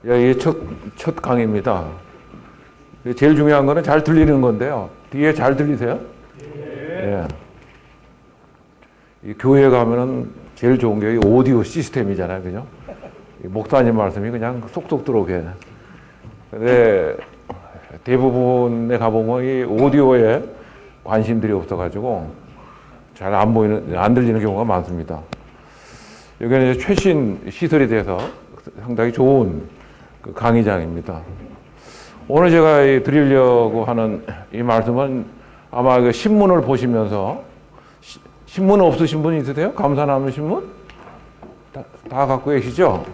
이게 첫 강의입니다. 제일 중요한 거는 잘 들리는 건데요. 뒤에 잘 들리세요? 예. 이 교회 가면은 제일 좋은 게 오디오 시스템이잖아요. 그죠? 목사님 말씀이 그냥 쏙쏙 들어오게. 근데 대부분에 가보면 이 오디오에 관심들이 없어가지고 잘 안 들리는 경우가 많습니다. 여기는 이제 최신 시설이 돼서 상당히 좋은 그 강의장입니다. 오늘 제가 드리려고 하는 이 말씀은 아마 그 신문을 보시면서 신문 없으신 분 있으세요? 감사나무 신문? 다 갖고 계시죠?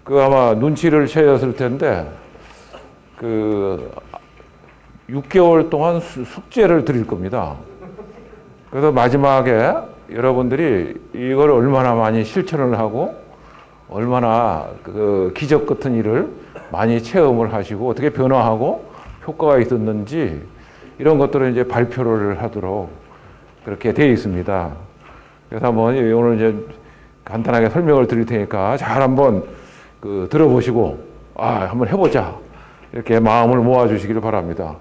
그 아마 눈치를 채셨을 텐데 그 6개월 동안 숙제를 드릴 겁니다. 그래서 마지막에 여러분들이 이걸 얼마나 많이 실천을 하고 얼마나 그 기적 같은 일을 많이 체험을 하시고 어떻게 변화하고 효과가 있었는지 이런 것들을 이제 발표를 하도록 그렇게 되어 있습니다. 그래서 한번 오늘 이제 간단하게 설명을 드릴 테니까 잘 한번 그 들어보시고 한번 해보자 이렇게 마음을 모아주시기를 바랍니다.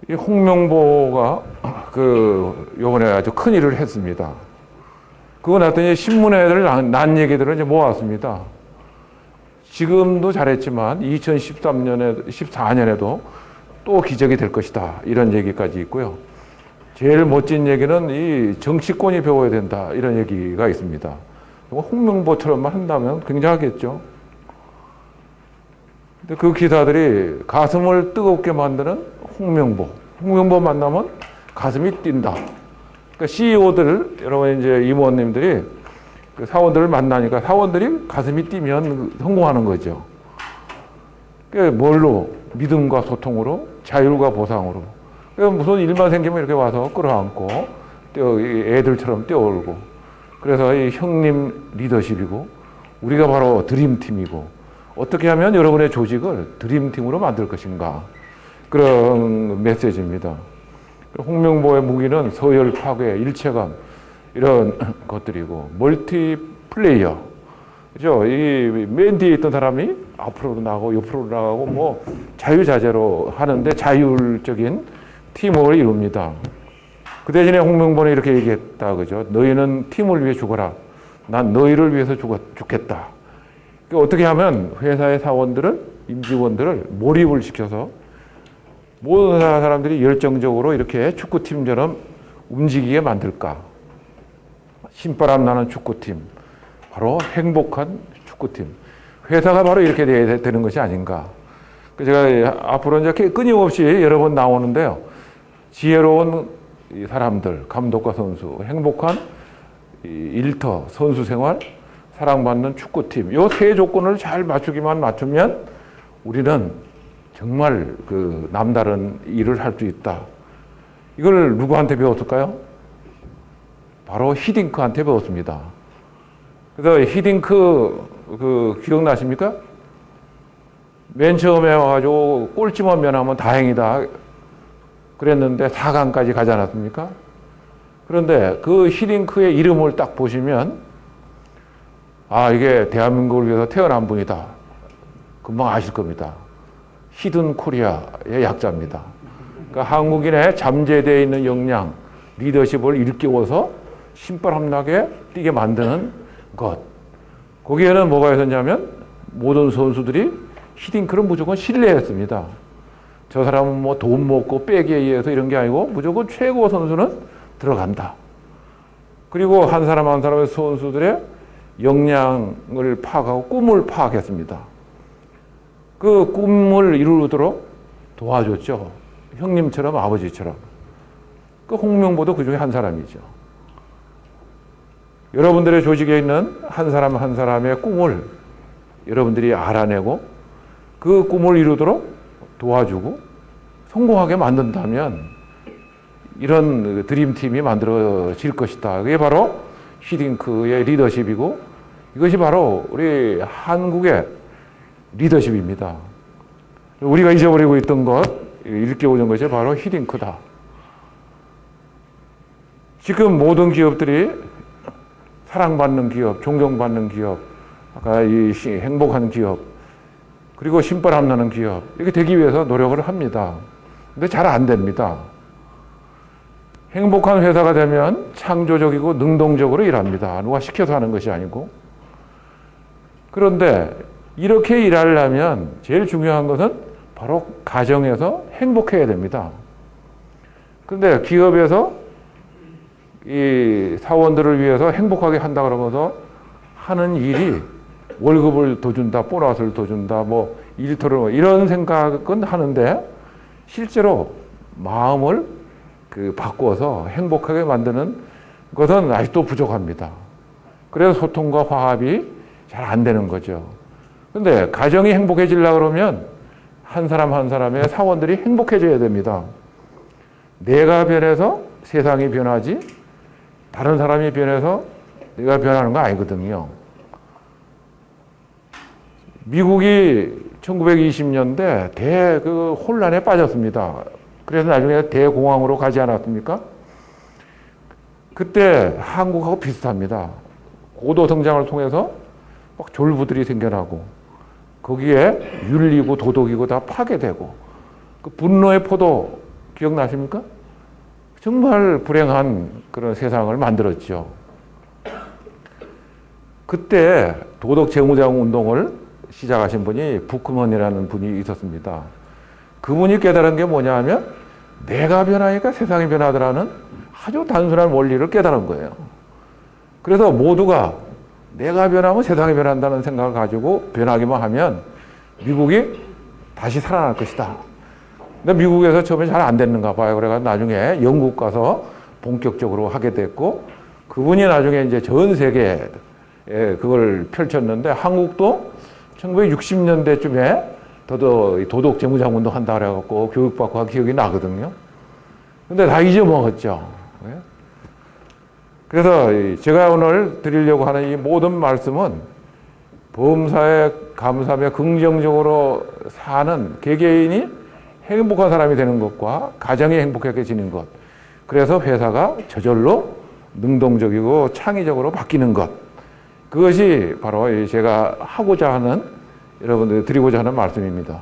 이 홍명보가 요번에 아주 큰 일을 했습니다. 그거 나왔더니 신문에 난 얘기들을 이제 모았습니다. 지금도 잘했지만 2014년에도 또 기적이 될 것이다. 이런 얘기까지 있고요. 제일 멋진 얘기는 이 정치권이 배워야 된다. 이런 얘기가 있습니다. 홍명보처럼만 한다면 굉장하겠죠. 근데 그 기사들이 가슴을 뜨겁게 만드는 홍명보 만나면 가슴이 뛴다. 그러니까 CEO들, 여러분 이제 임원님들이 그 사원들을 만나니까 사원들이 가슴이 뛰면 성공하는 거죠. 그 뭘로? 믿음과 소통으로, 자율과 보상으로. 그러니까 무슨 일만 생기면 이렇게 와서 끌어안고, 애들처럼 뛰어오르고. 그래서 이 형님 리더십이고, 우리가 바로 드림팀이고, 어떻게 하면 여러분의 조직을 드림팀으로 만들 것인가. 그런 메시지입니다. 홍명보의 무기는 서열 파괴, 일체감 이런 것들이고 멀티플레이어, 그죠? 이 맨 뒤에 있던 사람이 앞으로도 나가고 옆으로 나가고 뭐 자유자재로 하는데 자율적인 팀워크를 이룹니다. 그 대신에 홍명보는 이렇게 얘기했다, 그죠? 너희는 팀을 위해 죽어라. 난 너희를 위해서 죽겠다. 그러니까 어떻게 하면 회사의 사원들을, 임직원들을 몰입을 시켜서 모든 사람들이 열정적으로 이렇게 축구팀처럼 움직이게 만들까? 신바람 나는 축구팀. 바로 행복한 축구팀. 회사가 바로 이렇게 되는 것이 아닌가. 제가 앞으로 이제 끊임없이 여러 번 나오는데요. 지혜로운 사람들, 감독과 선수, 행복한 일터, 선수 생활, 사랑받는 축구팀. 이 세 조건을 잘 맞추면 우리는 정말 그 남다른 일을 할 수 있다. 이걸 누구한테 배웠을까요? 바로 히딩크한테 배웠습니다. 그래서 히딩크 기억나십니까? 맨 처음에 와가지고 골찌만 면하면 다행이다 그랬는데 4강까지 가지 않았습니까? 그런데 그 히딩크의 이름을 딱 보시면 이게 대한민국을 위해서 태어난 분이다. 금방 아실 겁니다. 히든 코리아의 약자입니다. 그러니까 한국인의 잠재되어 있는 역량, 리더십을 일깨워서 신바람나게 뛰게 만드는 것. 거기에는 뭐가 있었냐면 모든 선수들이 히딩크를 무조건 신뢰했습니다. 저 사람은 뭐 돈 먹고 빼기에 의해서 이런 게 아니고 무조건 최고 선수는 들어간다. 그리고 한 사람 한 사람의 선수들의 역량을 파악하고 꿈을 파악했습니다. 그 꿈을 이루도록 도와줬죠. 형님처럼 아버지처럼. 그 홍명보도 그 중에 한 사람이죠. 여러분들의 조직에 있는 한 사람 한 사람의 꿈을 여러분들이 알아내고 그 꿈을 이루도록 도와주고 성공하게 만든다면 이런 드림팀이 만들어질 것이다. 그게 바로 히딩크의 리더십이고 이것이 바로 우리 한국의 리더십입니다. 우리가 잊어버리고 있던 것, 일깨우는 것이 바로 히딩크다. 지금 모든 기업들이 사랑받는 기업, 존경받는 기업, 아까 이 행복한 기업, 그리고 신바람 나는 기업, 이렇게 되기 위해서 노력을 합니다. 근데 잘 안 됩니다. 행복한 회사가 되면 창조적이고 능동적으로 일합니다. 누가 시켜서 하는 것이 아니고. 그런데 이렇게 일하려면 제일 중요한 것은 바로 가정에서 행복해야 됩니다. 그런데 기업에서 이 사원들을 위해서 행복하게 한다 그러면서 하는 일이 월급을 더 준다, 보너스를 더 준다, 뭐 일터를 이런 생각은 하는데 실제로 마음을 바꿔서 행복하게 만드는 것은 아직도 부족합니다. 그래서 소통과 화합이 잘 안 되는 거죠. 그런데 가정이 행복해지려고 그러면 한 사람 한 사람의 사원들이 행복해져야 됩니다. 내가 변해서 세상이 변하지 다른 사람이 변해서 내가 변하는 거 아니거든요. 미국이 1920년대 혼란에 빠졌습니다. 그래서 나중에 대공황으로 가지 않았습니까? 그때 한국하고 비슷합니다. 고도 성장을 통해서 막 졸부들이 생겨나고 거기에 윤리고 도덕이고 다 파괴되고 그 분노의 포도 기억나십니까? 정말 불행한 그런 세상을 만들었죠. 그때 도덕 재무장 운동을 시작하신 분이 부크먼이라는 분이 있었습니다. 그분이 깨달은 게 뭐냐 하면 내가 변하니까 세상이 변하더라는 아주 단순한 원리를 깨달은 거예요. 그래서 모두가 내가 변하면 세상이 변한다는 생각을 가지고 변하기만 하면 미국이 다시 살아날 것이다. 근데 미국에서 처음에 잘 안 됐는가 봐요. 그래서 나중에 영국 가서 본격적으로 하게 됐고 그분이 나중에 이제 전 세계에 그걸 펼쳤는데 한국도 1960년대쯤에 도덕 재무장 운동 한다 그래갖고 교육받고 한 기억이 나거든요. 근데 다 잊어먹었죠. 그래서 제가 오늘 드리려고 하는 이 모든 말씀은 범사에 감사하며 긍정적으로 사는 개개인이 행복한 사람이 되는 것과 가정이 행복해지는 것. 그래서 회사가 저절로 능동적이고 창의적으로 바뀌는 것. 그것이 바로 제가 하고자 하는 여러분들 드리고자 하는 말씀입니다.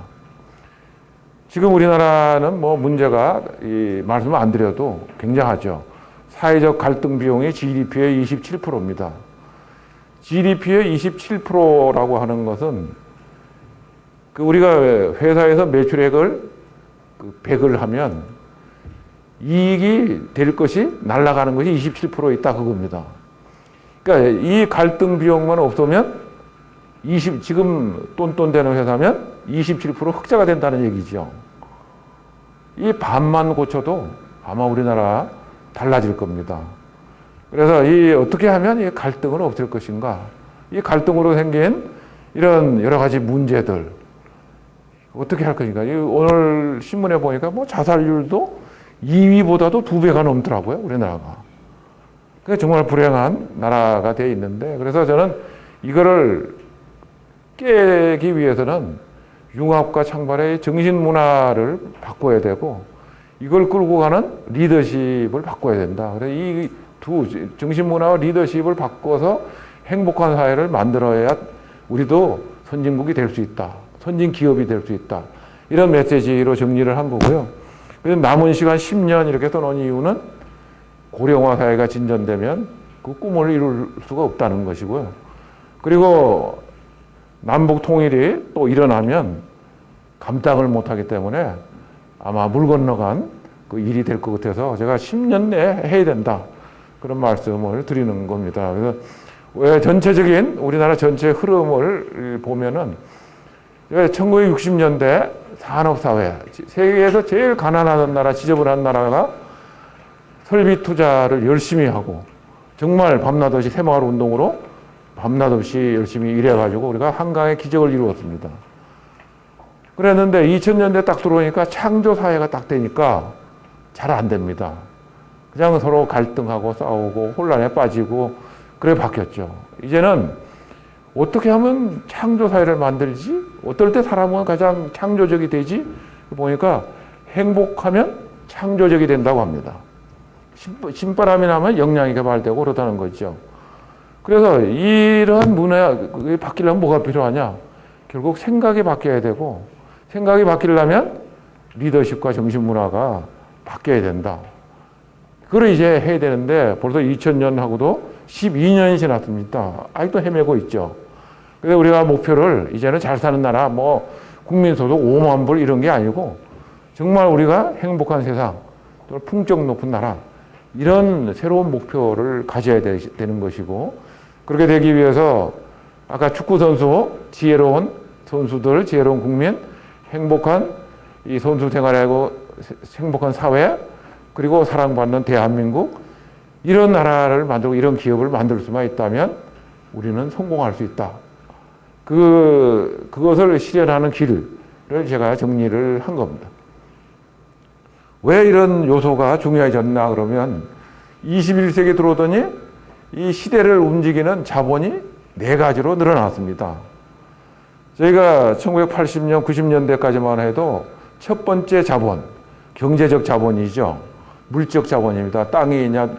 지금 우리나라는 뭐 문제가 이 말씀을 안 드려도 굉장하죠. 사회적 갈등 비용이 GDP의 27%입니다. GDP의 27%라고 하는 것은 우리가 회사에서 매출액을 100을 하면 이익이 될 것이 날아가는 것이 27% 있다 그겁니다. 그러니까 이 갈등 비용만 없으면 지금 똔똔대는 회사면 27% 흑자가 된다는 얘기죠. 이 반만 고쳐도 아마 우리나라 달라질 겁니다. 그래서 어떻게 하면 이 갈등을 없앨 것인가? 이 갈등으로 생긴 이런 여러 가지 문제들 어떻게 할 것인가? 오늘 신문에 보니까 뭐 자살률도 2위보다도 2배가 넘더라고요, 우리나라가. 그게 정말 불행한 나라가 되어 있는데, 그래서 저는 이거를 깨기 위해서는 융합과 창발의 정신 문화를 바꿔야 되고, 이걸 끌고 가는 리더십을 바꿔야 된다. 그래서 이 두 정신 문화와 리더십을 바꿔서 행복한 사회를 만들어야 우리도 선진국이 될 수 있다. 선진 기업이 될 수 있다. 이런 메시지로 정리를 한 거고요. 그래서 남은 시간 10년 이렇게 써놓은 이유는 고령화 사회가 진전되면 그 꿈을 이룰 수가 없다는 것이고요. 그리고 남북 통일이 또 일어나면 감당을 못하기 때문에 아마 물 건너간 그 일이 될 것 같아서 제가 10년 내에 해야 된다. 그런 말씀을 드리는 겁니다. 그래서 왜 전체적인 우리나라 전체 흐름을 보면은 1960년대 산업사회, 세계에서 제일 가난한 나라, 지저분한 나라가 설비 투자를 열심히 하고 정말 밤낮 없이 새마을 운동으로 밤낮 없이 열심히 일해가지고 우리가 한강의 기적을 이루었습니다. 그랬는데 2000년대 딱 들어오니까 창조사회가 딱 되니까 잘 안 됩니다. 그냥 서로 갈등하고 싸우고 혼란에 빠지고 그래 바뀌었죠. 이제는 어떻게 하면 창조사회를 만들지? 어떨 때 사람은 가장 창조적이 되지? 보니까 행복하면 창조적이 된다고 합니다. 신바람이 나면 역량이 개발되고 그렇다는 거죠. 그래서 이러한 문화가 바뀌려면 뭐가 필요하냐? 결국 생각이 바뀌어야 되고, 생각이 바뀌려면 리더십과 정신문화가 바뀌어야 된다. 그걸 이제 해야 되는데 벌써 2000년 하고도 12년이 지났습니다. 아직도 헤매고 있죠. 그래서 우리가 목표를 이제는 잘 사는 나라, 뭐 국민소득 5만 불 이런 게 아니고 정말 우리가 행복한 세상, 또 풍적 높은 나라, 이런 새로운 목표를 가져야 되는 것이고, 그렇게 되기 위해서 아까 축구 선수, 지혜로운 선수들, 지혜로운 국민, 행복한 이 선수 생활하고 행복한 사회, 그리고 사랑받는 대한민국, 이런 나라를 만들고 이런 기업을 만들 수만 있다면 우리는 성공할 수 있다. 그것을 실현하는 길을 제가 정리를 한 겁니다. 왜 이런 요소가 중요해졌나 그러면 21세기 들어오더니 이 시대를 움직이는 자본이 4가지로 늘어났습니다. 저희가 1980년, 90년대까지만 해도 첫 번째 자본, 경제적 자본이죠. 물적 자본입니다. 땅이 있냐,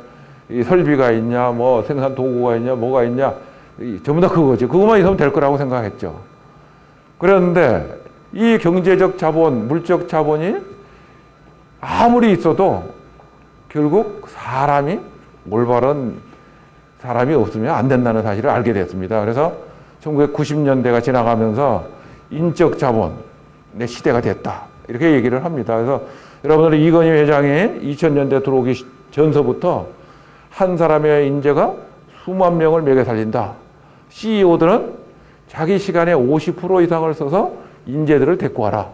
설비가 있냐, 뭐 생산 도구가 있냐, 뭐가 있냐, 전부 다 그거지. 그것만 있으면 될 거라고 생각했죠. 그런데 이 경제적 자본, 물적 자본이 아무리 있어도 결국 사람이, 올바른 사람이 없으면 안 된다는 사실을 알게 됐습니다. 그래서 1990년대가 지나가면서 인적 자본의 시대가 됐다, 이렇게 얘기를 합니다. 그래서 여러분들 이건희 회장이 2000년대 들어오기 전서부터 한 사람의 인재가 수만 명을 먹여 살린다. CEO들은 자기 시간의 50% 이상을 써서 인재들을 데리고 와라.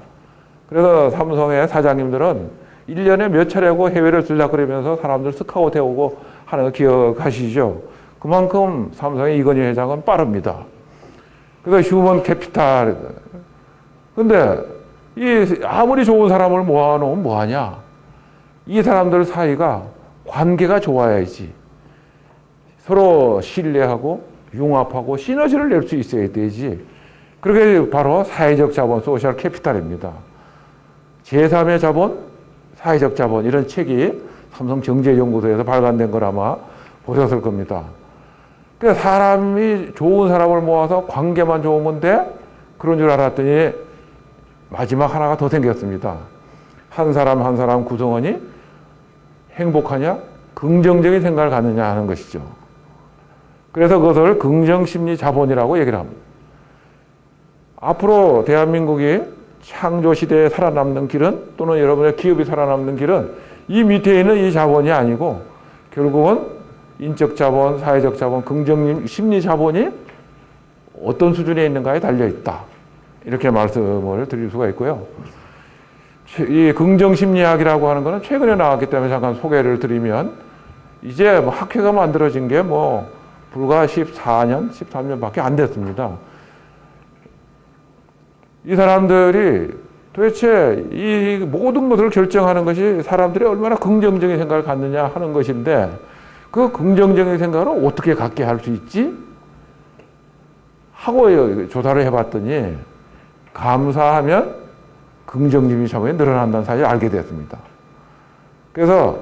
그래서 삼성의 사장님들은 1년에 몇 차례고 해외를 들락거리면서 사람들 스카우트 해오고 하는 거 기억하시죠? 그만큼 삼성의 이건희 회장은 빠릅니다. 그래서 휴먼 캐피탈. 근데 아무리 좋은 사람을 모아놓으면 뭐하냐? 이 사람들 사이가 관계가 좋아야지. 서로 신뢰하고 융합하고 시너지를 낼 수 있어야 되지. 그게 바로 사회적 자본, 소셜 캐피탈입니다. 제3의 자본, 사회적 자본, 이런 책이 삼성 경제연구소에서 발간된 걸 아마 보셨을 겁니다. 그러니까 사람이 좋은 사람을 모아서 관계만 좋으면 돼? 그런 줄 알았더니 마지막 하나가 더 생겼습니다. 한 사람 한 사람 구성원이 행복하냐? 긍정적인 생각을 갖느냐 하는 것이죠. 그래서 그것을 긍정심리 자본이라고 얘기를 합니다. 앞으로 대한민국이 창조시대에 살아남는 길은, 또는 여러분의 기업이 살아남는 길은 이 밑에 있는 이 자본이 아니고 결국은 인적 자본, 사회적 자본, 긍정심리 자본이 어떤 수준에 있는가에 달려있다. 이렇게 말씀을 드릴 수가 있고요. 이 긍정심리학이라고 하는 것은 최근에 나왔기 때문에 잠깐 소개를 드리면, 이제 뭐 학회가 만들어진 게 불과 14년, 13년밖에 안 됐습니다. 이 사람들이 도대체 이 모든 것을 결정하는 것이 사람들이 얼마나 긍정적인 생각을 갖느냐 하는 것인데, 그 긍정적인 생각을 어떻게 갖게 할 수 있지? 하고 조사를 해봤더니 감사하면 긍정심리 자본이 늘어난다는 사실을 알게 됐습니다. 그래서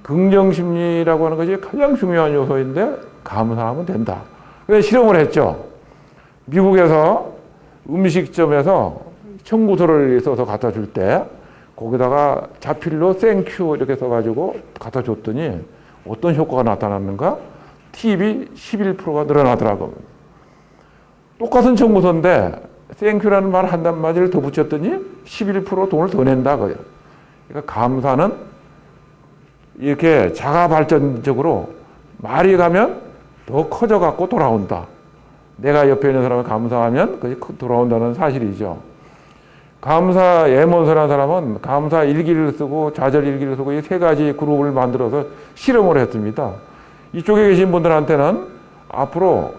긍정심리라고 하는 것이 가장 중요한 요소인데 감사하면 된다. 그래서 실험을 했죠. 미국에서 음식점에서 청구서를 써서 갖다 줄 때 거기다가 자필로 땡큐 이렇게 써가지고 갖다 줬더니 어떤 효과가 나타났는가? 팁이 11%가 늘어나더라고요. 똑같은 청구서인데 땡큐라는 말 한마디를 더 붙였더니 11% 돈을 더 낸다. 그러니까 감사는 이렇게 자가 발전적으로 말이 가면 더 커져갖고 돌아온다. 내가 옆에 있는 사람을 감사하면 그게 돌아온다는 사실이죠. 감사 예문서라는 사람은 감사 일기를 쓰고 좌절 일기를 쓰고 이 3가지 그룹을 만들어서 실험을 했습니다. 이쪽에 계신 분들한테는 앞으로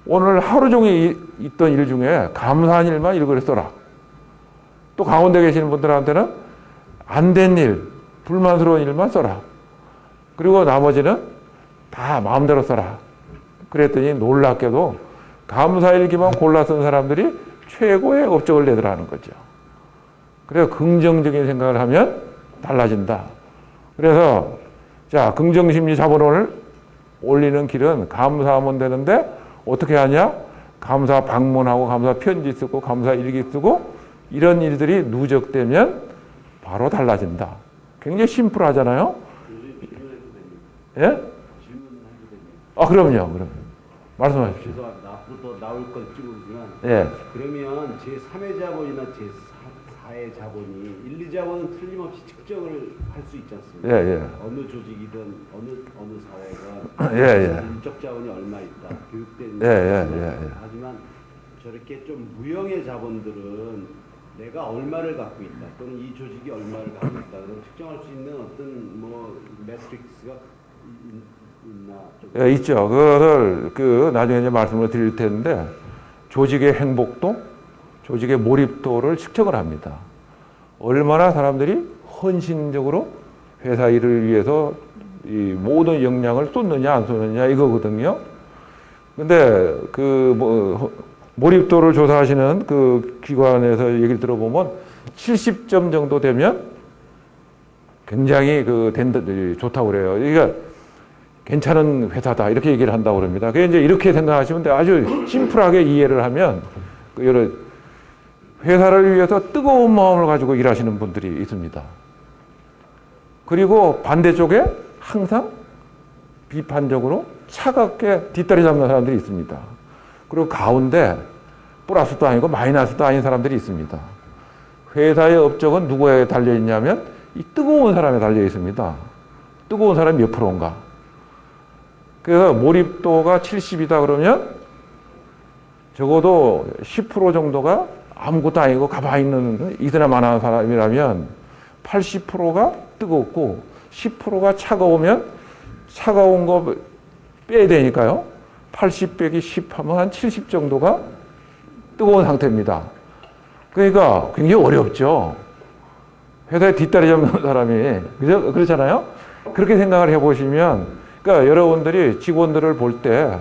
오늘 하루 종일 있던 일 중에 감사한 일만 일거리 써라. 또 가운데 계시는 분들한테는 안 된 일, 불만스러운 일만 써라. 그리고 나머지는 다 마음대로 써라. 그랬더니 놀랍게도 감사일기만 골라 쓴 사람들이 최고의 업적을 내더라는 거죠. 그래서 긍정적인 생각을 하면 달라진다. 그래서 자, 긍정심리 자본을 올리는 길은 감사하면 되는데 어떻게 하냐? 감사 방문하고 감사 편지 쓰고 감사 일기 쓰고 이런 일들이 누적되면 바로 달라진다. 굉장히 심플하잖아요. 예? 아, 그럼요. 그럼 말씀하십시오. 앞으로 더 나올 건 찍으지만 예. 그러면 제3의 자본이나 제4의 자본이 1, 2자본은 틀림없이 측정을 할 수 있지 않습니까? 예, 예. 어느 조직이든 어느 사회가 예. 인적 자본이 얼마 있다, 교육된 예. 하지만 저렇게 좀 무형의 자본들은 내가 얼마를 갖고 있다 또는 이 조직이 얼마를 갖고 있다 그럼 측정할 수 있는 어떤 뭐 매트릭스가 있나? 예, 있죠. 그것을 나중에 이제 말씀을 드릴 텐데 조직의 행복도, 조직의 몰입도를 측정을 합니다. 얼마나 사람들이 헌신적으로 회사 일을 위해서 이 모든 역량을 쏟느냐 안 쏟느냐 이거거든요. 근데 몰입도를 조사하시는 그 기관에서 얘기를 들어보면 70점 정도 되면 굉장히 좋다고 그래요. 그러니까 괜찮은 회사다 이렇게 얘기를 한다고 그럽니다. 그게 이제 이렇게 생각하시면 돼. 아주 심플하게 이해를 하면 여러 회사를 위해서 뜨거운 마음을 가지고 일하시는 분들이 있습니다. 그리고 반대쪽에 항상 비판적으로 차갑게 뒷다리 잡는 사람들이 있습니다. 그리고 가운데 플러스도 아니고 마이너스도 아닌 사람들이 있습니다. 회사의 업적은 누구에 달려 있냐면 이 뜨거운 사람에 달려 있습니다. 뜨거운 사람이 몇 프로인가? 그래서 몰입도가 70이다 그러면 적어도 10% 정도가 아무것도 아니고 가만히 있는 이드나만한 사람이라면 80%가 뜨겁고 10%가 차가우면 차가운 거 빼야 되니까요. 80 빼기 10 하면 한 70 정도가 뜨거운 상태입니다. 그러니까 굉장히 어렵죠. 회사에 뒷다리 잡는 사람이. 그렇잖아요? 그렇게 생각을 해보시면, 그러니까 여러분들이 직원들을 볼 때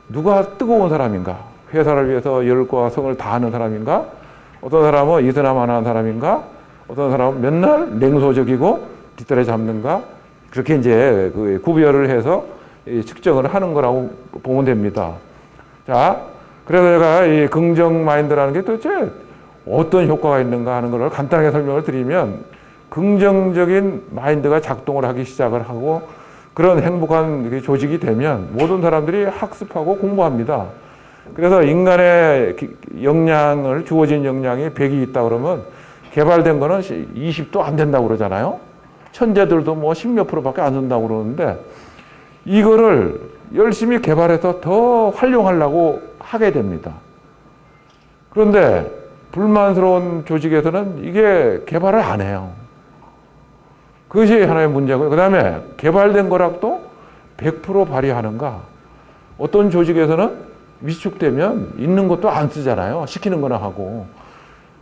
누가 뜨거운 사람인가? 회사를 위해서 열과 성을 다하는 사람인가? 어떤 사람은 이드나만한 사람인가? 어떤 사람은 맨날 냉소적이고 뒷다리 잡는가? 그렇게 이제 구별을 해서 측정을 하는 거라고 보면 됩니다. 자, 그래서 제가 이 긍정 마인드라는 게 도대체 어떤 효과가 있는가 하는 걸 간단하게 설명을 드리면 긍정적인 마인드가 작동을 하기 시작을 하고 그런 행복한 조직이 되면 모든 사람들이 학습하고 공부합니다. 그래서 인간의 역량을 주어진 역량이 100이 있다 그러면 개발된 거는 20도 안 된다고 그러잖아요. 천재들도 뭐 10몇 프로밖에 안 된다고 그러는데 이거를 열심히 개발해서 더 활용하려고 하게 됩니다. 그런데 불만스러운 조직에서는 이게 개발을 안 해요. 그것이 하나의 문제고요. 그 다음에 개발된 거라도 100% 발휘하는가? 어떤 조직에서는 위축되면 있는 것도 안 쓰잖아요. 시키는 거나 하고.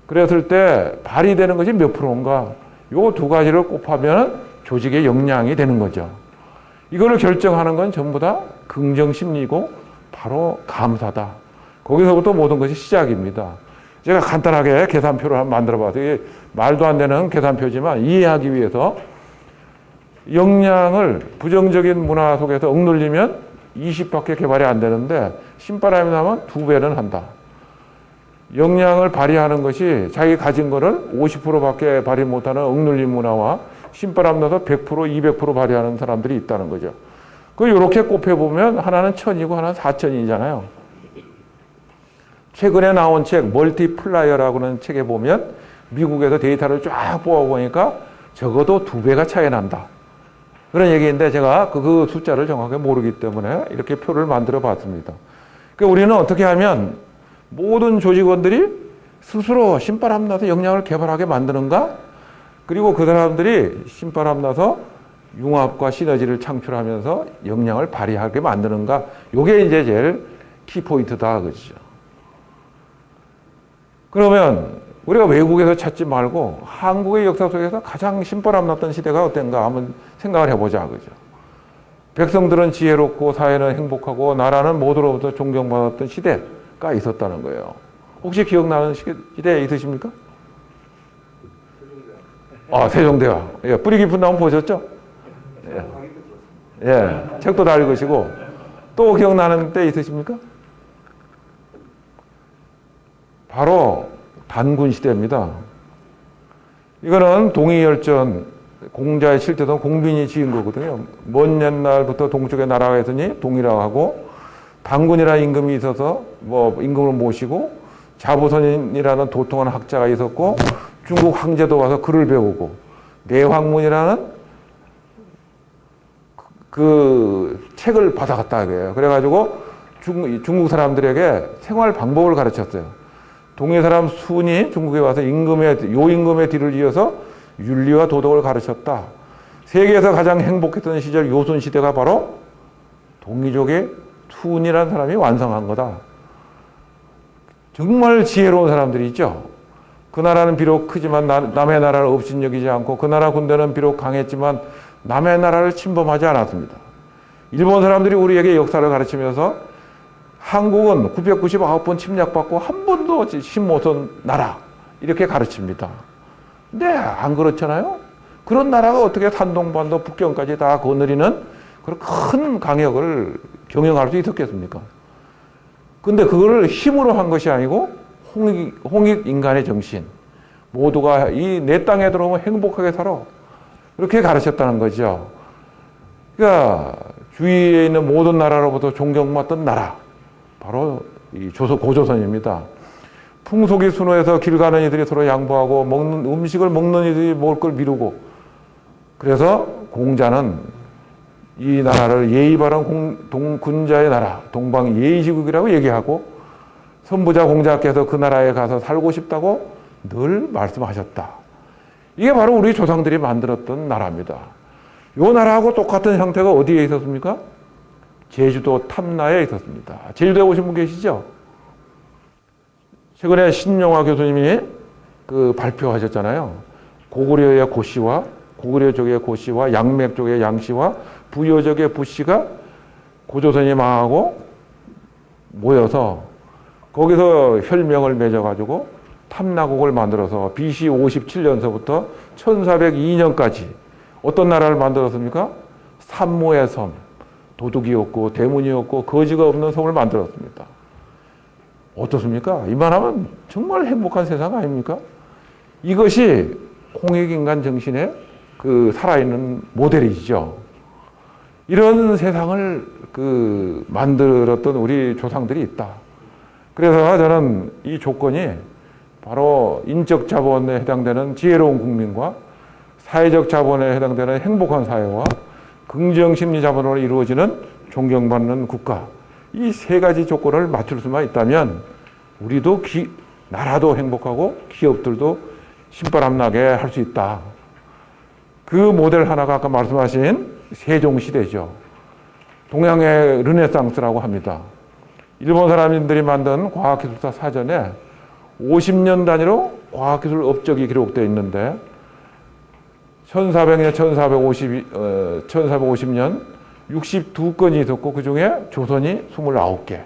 그랬을 때 발휘되는 것이 몇 프로인가? 요 두 가지를 곱하면 조직의 역량이 되는 거죠. 이거를 결정하는 건 전부 다 긍정 심리고 바로 감사다. 거기서부터 모든 것이 시작입니다. 제가 간단하게 계산표를 한번 만들어 봤어요. 이게 말도 안 되는 계산표지만 이해하기 위해서 역량을 부정적인 문화 속에서 억눌리면 20밖에 개발이 안 되는데 신바람이 나면 2배는 한다. 역량을 발휘하는 것이 자기 가진 거를 50%밖에 발휘 못하는 억눌린 문화와 신바람 나서 100%, 200% 발휘하는 사람들이 있다는 거죠. 이렇게 곱해보면 하나는 1000이고 하나는 4000이잖아요. 최근에 나온 책 멀티플라이어라고 하는 책에 보면 미국에서 데이터를 쫙 뽑아보니까 적어도 2배가 차이 난다. 그런 얘기인데 제가 그 숫자를 정확하게 모르기 때문에 이렇게 표를 만들어 봤습니다. 그러니까 우리는 어떻게 하면 모든 조직원들이 스스로 신바람 나서 역량을 개발하게 만드는가? 그리고 그 사람들이 신바람 나서 융합과 시너지를 창출하면서 역량을 발휘하게 만드는가? 요게 이제 제일 키포인트다. 그렇죠. 그러면 우리가 외국에서 찾지 말고 한국의 역사 속에서 가장 신바람 났던 시대가 어땠는가 한번 생각을 해보자. 그죠. 백성들은 지혜롭고 사회는 행복하고 나라는 모두로부터 존경받았던 시대가 있었다는 거예요. 혹시 기억나는 시대 있으십니까? 세종대왕. 예, 뿌리 깊은 나무 보셨죠? 예. 예, 책도 다 읽으시고. 또 기억나는 때 있으십니까? 바로 단군 시대입니다. 이거는 동이열전 공자의 실제도 공빈이 지은 거거든요. 먼 옛날부터 동쪽에 나라가 있으니 동이라고 하고, 단군이라는 임금이 있어서 뭐 임금을 모시고, 자부선이라는 도통한 학자가 있었고, 중국 황제도 와서 글을 배우고, 내황문이라는 그 책을 받아갔다 그래요. 그래가지고 중국 사람들에게 생활 방법을 가르쳤어요. 동해 사람 순이 중국에 와서 요임금의 뒤를 이어서 윤리와 도덕을 가르쳤다. 세계에서 가장 행복했던 시절 요순 시대가 바로 동이족의 순이라는 사람이 완성한 거다. 정말 지혜로운 사람들이 있죠. 그 나라는 비록 크지만 남의 나라를 업신여기지 않고, 그 나라 군대는 비록 강했지만 남의 나라를 침범하지 않았습니다. 일본 사람들이 우리에게 역사를 가르치면서 한국은 999번 침략받고 한 번도 힘 못 쓴 나라, 이렇게 가르칩니다. 근데 안 그렇잖아요? 그런 나라가 어떻게 산동반도 북경까지 다 거느리는 그런 큰 강역을 경영할 수 있었겠습니까? 근데 그거를 힘으로 한 것이 아니고 홍익 인간의 정신, 모두가 이 내 땅에 들어오면 행복하게 살아, 이렇게 가르쳤다는 거죠. 그러니까 주위에 있는 모든 나라로부터 존경받던 나라, 바로 이 고조선입니다. 풍속이 순화해서 길 가는 이들이 서로 양보하고, 음식을 먹는 이들이 먹을 걸 미루고, 그래서 공자는 이 나라를 예의 바른 군자의 나라, 동방 예의지국이라고 얘기하고, 선부자 공자께서 그 나라에 가서 살고 싶다고 늘 말씀하셨다. 이게 바로 우리 조상들이 만들었던 나라입니다. 이 나라하고 똑같은 형태가 어디에 있었습니까? 제주도 탐나에 있었습니다. 제주도에 오신 분 계시죠? 최근에 신용화 교수님이 발표하셨잖아요. 고구려의 고씨와 고구려 쪽의 고씨와 양맥 쪽의 양씨와 부여 쪽의 부씨가 고조선이 망하고 모여서 거기서 혈명을 맺어가지고 탐나국을 만들어서 BC 57년서부터 1402년까지 어떤 나라를 만들었습니까? 산모의 섬, 도둑이 없고 대문이 없고 거지가 없는 섬을 만들었습니다. 어떻습니까? 이만하면 정말 행복한 세상 아닙니까? 이것이 홍익인간 정신의 살아있는 모델이죠. 이런 세상을 만들었던 우리 조상들이 있다. 그래서 저는 이 조건이 바로 인적 자본에 해당되는 지혜로운 국민과 사회적 자본에 해당되는 행복한 사회와 긍정 심리 자본으로 이루어지는 존경받는 국가, 이 세 가지 조건을 맞출 수만 있다면 우리도 나라도 행복하고 기업들도 신바람 나게 할 수 있다. 그 모델 하나가 아까 말씀하신 세종시대죠. 동양의 르네상스라고 합니다. 일본 사람들이 만든 과학기술사 사전에 50년 단위로 과학기술 업적이 기록되어 있는데 1400년, 1450년 62건이 있었고 그중에 조선이 29개,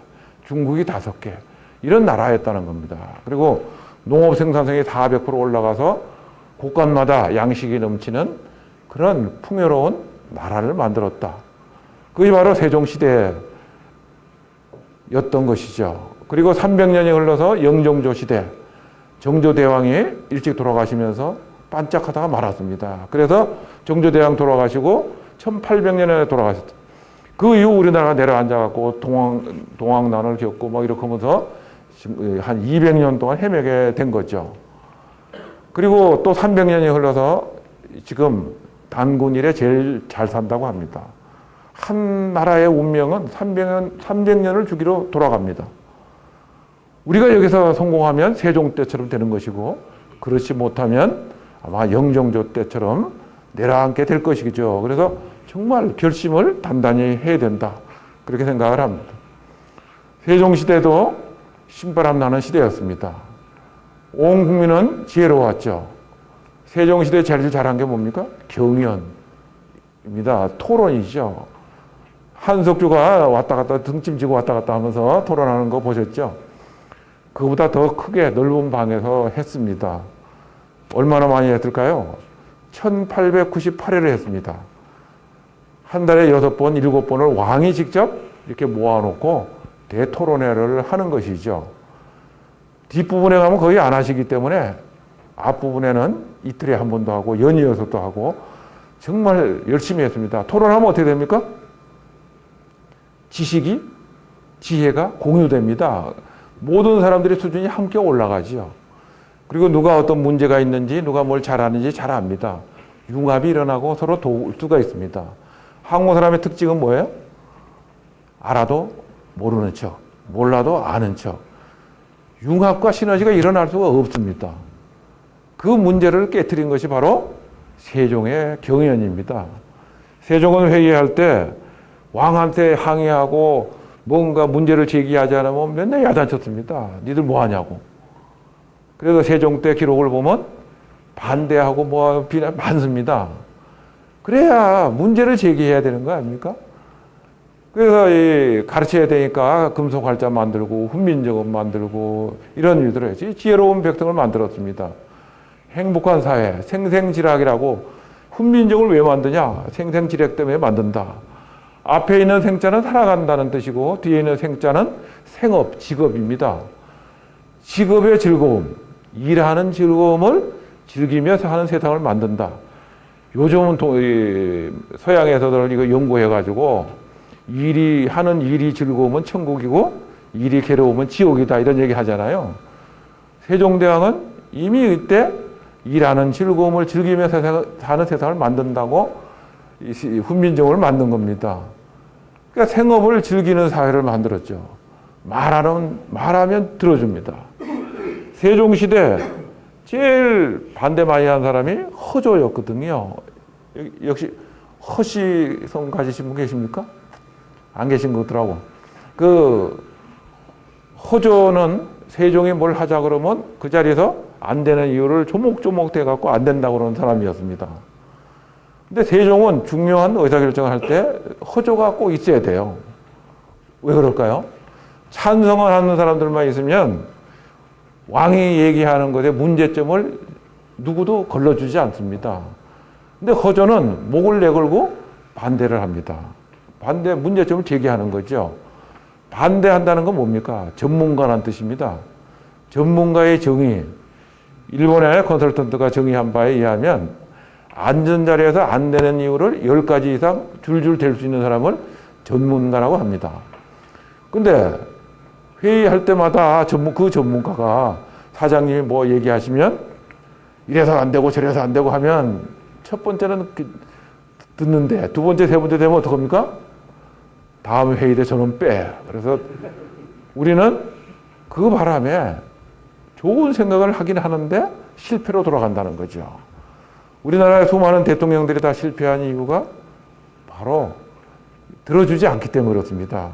중국이 5개, 이런 나라였다는 겁니다. 그리고 농업 생산성이 400% 올라가서 곳간마다 양식이 넘치는 그런 풍요로운 나라를 만들었다. 그게 바로 세종시대였던 것이죠. 그리고 300년이 흘러서 영종조 시대, 정조대왕이 일찍 돌아가시면서 반짝하다가 말았습니다. 그래서 정조대왕 돌아가시고 1800년에 돌아가셨다. 그 이후 우리나라가 내려앉아갖고 동학난을 겪고 막 이렇게 하면서 한 200년 동안 헤매게 된 거죠. 그리고 또 300년이 흘러서 지금 단군 이래 제일 잘 산다고 합니다. 한 나라의 운명은 300년을 주기로 돌아갑니다. 우리가 여기서 성공하면 세종 때처럼 되는 것이고, 그렇지 못하면 아마 영종조 때처럼 내려앉게 될 것이죠. 그래서 정말 결심을 단단히 해야 된다, 그렇게 생각을 합니다. 세종시대도 신바람 나는 시대였습니다. 온 국민은 지혜로웠죠. 세종시대 제일 잘한 게 뭡니까? 경연입니다. 토론이죠. 한석주가 왔다 갔다 등짐 지고 왔다 갔다 하면서 토론하는 거 보셨죠? 그보다 더 크게 넓은 방에서 했습니다. 얼마나 많이 했을까요? 1898회를 했습니다. 한 달에 6번, 7번을 왕이 직접 이렇게 모아놓고 대토론회를 하는 것이죠. 뒷부분에 가면 거의 안 하시기 때문에 앞부분에는 이틀에 한 번도 하고 연이어서도 하고 정말 열심히 했습니다. 토론하면 어떻게 됩니까? 지식이, 지혜가 공유됩니다. 모든 사람들의 수준이 함께 올라가죠. 그리고 누가 어떤 문제가 있는지, 누가 뭘 잘하는지 잘 압니다. 융합이 일어나고 서로 도울 수가 있습니다. 한국 사람의 특징은 뭐예요? 알아도 모르는 척, 몰라도 아는 척. 융합과 시너지가 일어날 수가 없습니다. 그 문제를 깨트린 것이 바로 세종의 경연입니다. 세종은 회의할 때 왕한테 항의하고 뭔가 문제를 제기하지 않으면 맨날 야단쳤습니다. 니들 뭐 하냐고. 그래서 세종 때 기록을 보면 반대하고 뭐 비난 많습니다. 그래야 문제를 제기해야 되는 거 아닙니까? 그래서 가르쳐야 되니까 금속활자 만들고 훈민정음 만들고 이런 일들을 했지. 지혜로운 백성을 만들었습니다. 행복한 사회, 생생지락이라고 훈민정음을 왜 만드냐? 생생지락 때문에 만든다. 앞에 있는 생자는 살아간다는 뜻이고 뒤에 있는 생자는 생업, 직업입니다. 직업의 즐거움, 일하는 즐거움을 즐기며 사는 세상을 만든다. 요즘은 서양에서들 이거 연구해가지고 하는 일이 즐거우면 천국이고 일이 괴로우면 지옥이다 이런 얘기 하잖아요. 세종대왕은 이미 이때 일하는 즐거움을 즐기며 사는 세상을 만든다고 훈민정음을 만든 겁니다. 그러니까 생업을 즐기는 사회를 만들었죠. 말하면 들어줍니다. 세종시대 제일 반대 많이 한 사람이 허조였거든요. 역시 허씨성 가지신 분 계십니까? 안 계신 것 같더라고. 그 허조는 세종이 뭘 하자 그러면 그 자리에서 안 되는 이유를 조목조목 대갖고 안 된다고 그러는 사람이었습니다. 근데 세종은 중요한 의사결정을 할 때 허조가 꼭 있어야 돼요. 왜 그럴까요? 찬성을 하는 사람들만 있으면 왕이 얘기하는 것에 문제점을 누구도 걸러주지 않습니다. 근데 허조는 목을 내걸고 반대를 합니다. 문제점을 제기하는 거죠. 반대한다는 건 뭡니까? 전문가라는 뜻입니다. 전문가의 정의, 일본의 컨설턴트가 정의한 바에 의하면 앉은 자리에서 안 되는 이유를 10가지 이상 줄줄 댈 수 있는 사람을 전문가라고 합니다. 근데 회의할 때마다 그 전문가가 사장님이 뭐 얘기하시면 이래서 안 되고 저래서 안 되고 하면 첫 번째는 듣는데 두 번째, 세 번째 되면 어떡합니까? 다음 회의 때 저는 빼. 그래서 우리는 그 바람에 좋은 생각을 하긴 하는데 실패로 돌아간다는 거죠. 우리나라의 수많은 대통령들이 다 실패한 이유가 바로 들어주지 않기 때문에 그렇습니다.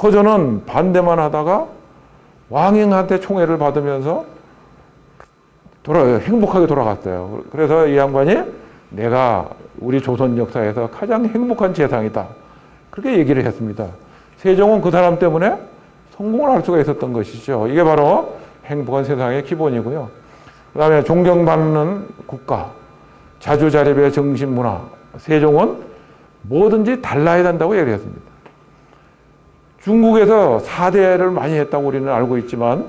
허조는 반대만 하다가 왕행한테 총애를 받으면서 행복하게 돌아갔어요. 그래서 이 양반이 내가 우리 조선 역사에서 가장 행복한 재상이다. 그렇게 얘기를 했습니다. 세종은 그 사람 때문에 성공을 할 수가 있었던 것이죠. 이게 바로 행복한 세상의 기본이고요. 그 다음에 존경받는 국가, 자주자립의 정신문화. 세종은 뭐든지 달라야 된다고 얘기했습니다. 중국에서 4대를 많이 했다고 우리는 알고 있지만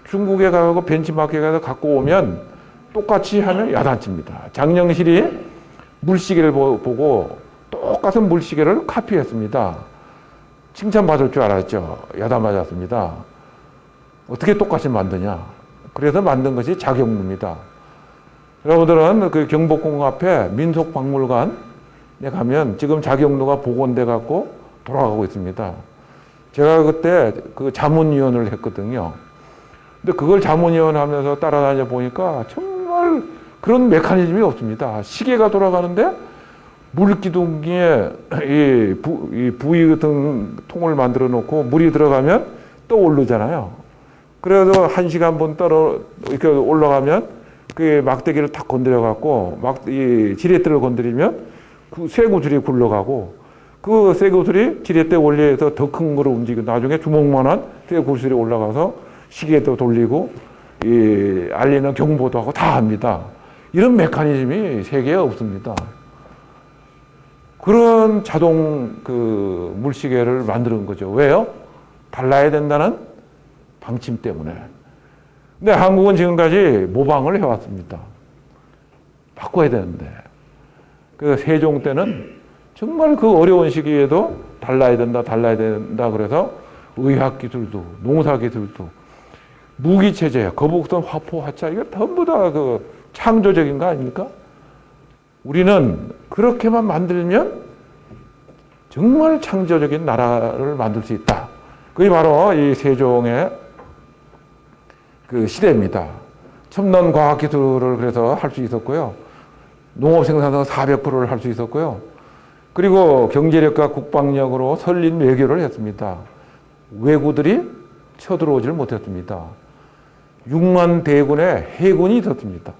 중국에 가고 벤치마크에 가서 갖고 오면 똑같이 하면 야단칩니다. 장영실이 물시계를 보고 똑같은 물시계를 카피했습니다. 칭찬받을 줄 알았죠. 야단 맞았습니다. 어떻게 똑같이 만드냐. 그래서 만든 것이 자경루입니다. 여러분들은 그 경복궁 앞에 민속박물관에 가면 지금 자경루가 복원돼 갖고 돌아가고 있습니다. 제가 그때 그 자문위원을 했거든요. 근데 그걸 자문위원 하면서 따라다녀 보니까 정말 그런 메커니즘이 없습니다. 시계가 돌아가는데 물기둥에 이 부위 같은 통을 만들어 놓고 물이 들어가면 또 오르잖아요. 그래서 1시간 분 이렇게 올라가면 그 막대기를 탁 건드려 갖고 이 지렛대를 건드리면 쇠구슬이 굴러가고 그 쇠구슬이 지렛대 원리에서 더 큰 거로 움직이고 나중에 주먹만한 쇠구슬이 올라가서 시계도 돌리고 알리는 경보도 하고 다 합니다. 이런 메커니즘이 세계에 없습니다. 그런 자동 그 물시계를 만드는 거죠. 왜요? 달라야 된다는 방침 때문에. 근데 한국은 지금까지 모방을 해왔습니다. 바꿔야 되는데. 그 세종 때는 정말 그 어려운 시기에도 달라야 된다, 달라야 된다. 그래서 의학기술도, 농사기술도, 무기체제, 거북선, 화포, 하차, 이거 전부 다 그 창조적인 거 아닙니까? 우리는 그렇게만 만들면 정말 창조적인 나라를 만들 수 있다. 그게 바로 이 세종의 그 시대입니다. 첨단 과학기술을 그래서 할 수 있었고요. 농업 생산성 400%를 할 수 있었고요. 그리고 경제력과 국방력으로 설린 외교를 했습니다. 왜구들이 쳐들어오지를 못했습니다. 6만 대군의 해군이 있었습니다.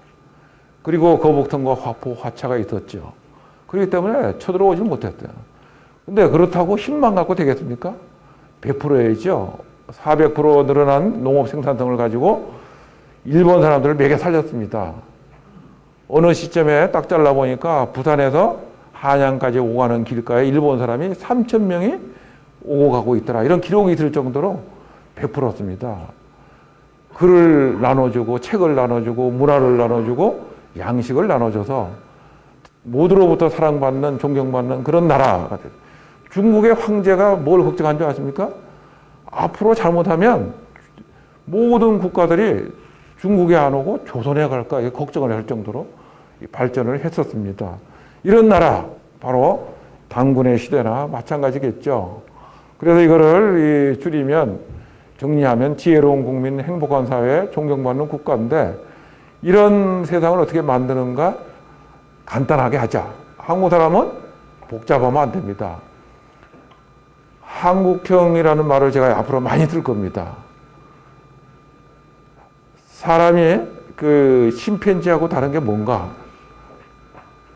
그리고 거북선과 화포, 화차가 있었죠. 그렇기 때문에 쳐들어오지 못했어요. 근데 그렇다고 힘만 갖고 되겠습니까? 100%야죠. 400% 늘어난 농업 생산성을 가지고 일본 사람들을 매겨 살렸습니다. 어느 시점에 딱 잘라보니까 부산에서 한양까지 오가는 길가에 일본 사람이 3,000명이 오고 가고 있더라. 이런 기록이 있을 정도로 100%였습니다. 글을 나눠주고 책을 나눠주고 문화를 나눠주고 양식을 나눠줘서 모두로부터 사랑받는 존경받는 그런 나라가 됐어요. 중국의 황제가 뭘 걱정한 줄 아십니까? 앞으로 잘못하면 모든 국가들이 중국에 안 오고 조선에 갈까 걱정을 할 정도로 발전을 했었습니다. 이런 나라 바로 당군의 시대나 마찬가지겠죠. 그래서 이거를 줄이면 정리하면 지혜로운 국민, 행복한 사회, 존경받는 국가인데 이런 세상을 어떻게 만드는가 간단하게 하자. 한국 사람은 복잡하면 안 됩니다. 한국형이라는 말을 제가 앞으로 많이 쓸 겁니다. 사람이 그 심팬지하고 다른 게 뭔가?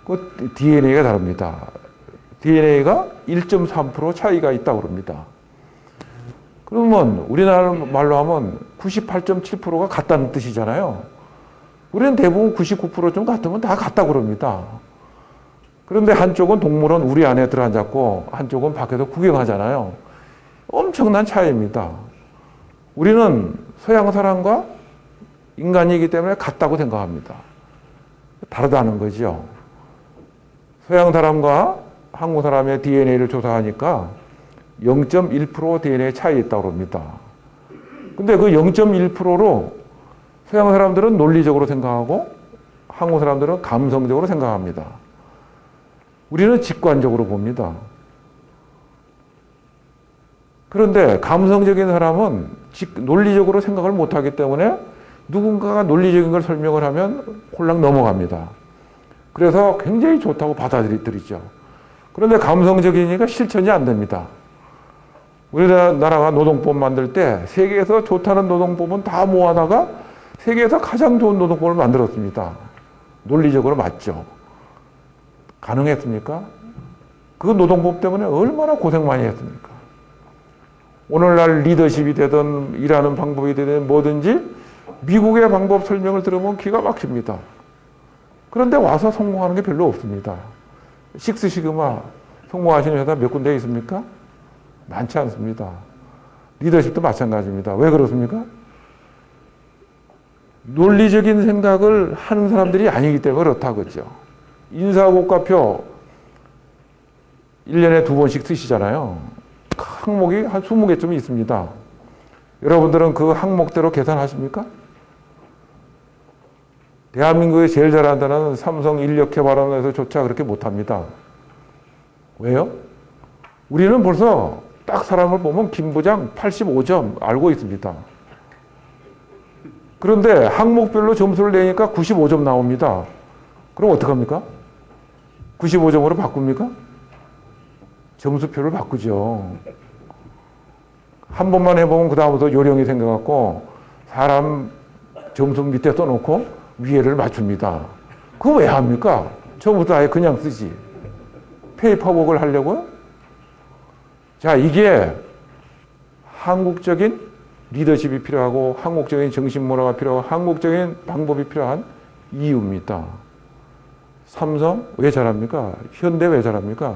그 DNA가 다릅니다. DNA가 1.3% 차이가 있다고 그럽니다. 그러면 우리나라 말로 하면 98.7%가 같다는 뜻이잖아요. 우리는 대부분 99%좀 같으면 다 같다고 그럽니다. 그런데 한쪽은 동물원 우리 안에 들어앉았고 한쪽은 밖에서 구경하잖아요. 엄청난 차이입니다. 우리는 서양 사람과 인간이기 때문에 같다고 생각합니다. 다르다는 거죠. 서양 사람과 한국 사람의 DNA를 조사하니까 0.1% DNA 차이 있다고 합니다. 근데 그 0.1%로 서양 사람들은 논리적으로 생각하고 한국 사람들은 감성적으로 생각합니다. 우리는 직관적으로 봅니다. 그런데 감성적인 사람은 논리적으로 생각을 못하기 때문에 누군가가 논리적인 걸 설명을 하면 홀랑 넘어갑니다. 그래서 굉장히 좋다고 받아들이죠. 그런데 감성적이니까 실천이 안 됩니다. 우리나라가 노동법 만들 때 세계에서 좋다는 노동법은 다 모아다가 세계에서 가장 좋은 노동법을 만들었습니다. 논리적으로 맞죠. 가능했습니까? 그 노동법 때문에 얼마나 고생 많이 했습니까? 오늘날 리더십이 되든 일하는 방법이 되든 뭐든지 미국의 방법 설명을 들으면 기가 막힙니다. 그런데 와서 성공하는 게 별로 없습니다. 식스시그마 성공하시는 회사 몇 군데 있습니까? 많지 않습니다. 리더십도 마찬가지입니다. 왜 그렇습니까? 논리적인 생각을 하는 사람들이 아니기 때문에 그렇다고죠. 인사고과표 1년에 2번씩 쓰시잖아요. 항목이 한 20개쯤 있습니다. 여러분들은 그 항목대로 계산하십니까? 대한민국에 제일 잘한다는 삼성 인력개발원에서조차 그렇게 못합니다. 왜요? 우리는 벌써 딱 사람을 보면 김 부장 85점 알고 있습니다. 그런데 항목별로 점수를 내니까 95점 나옵니다. 그럼 어떡합니까? 95점으로 바꿉니까? 점수표를 바꾸죠. 한 번만 해보면 그다음부터 요령이 생겨갖고 사람 점수 밑에 써놓고 위에를 맞춥니다. 그거 왜 합니까? 처음부터 아예 그냥 쓰지. 페이퍼웍을 하려고요? 자, 이게 한국적인 리더십이 필요하고 한국적인 정신문화가 필요하고 한국적인 방법이 필요한 이유입니다. 삼성 왜 잘합니까? 현대 왜 잘합니까?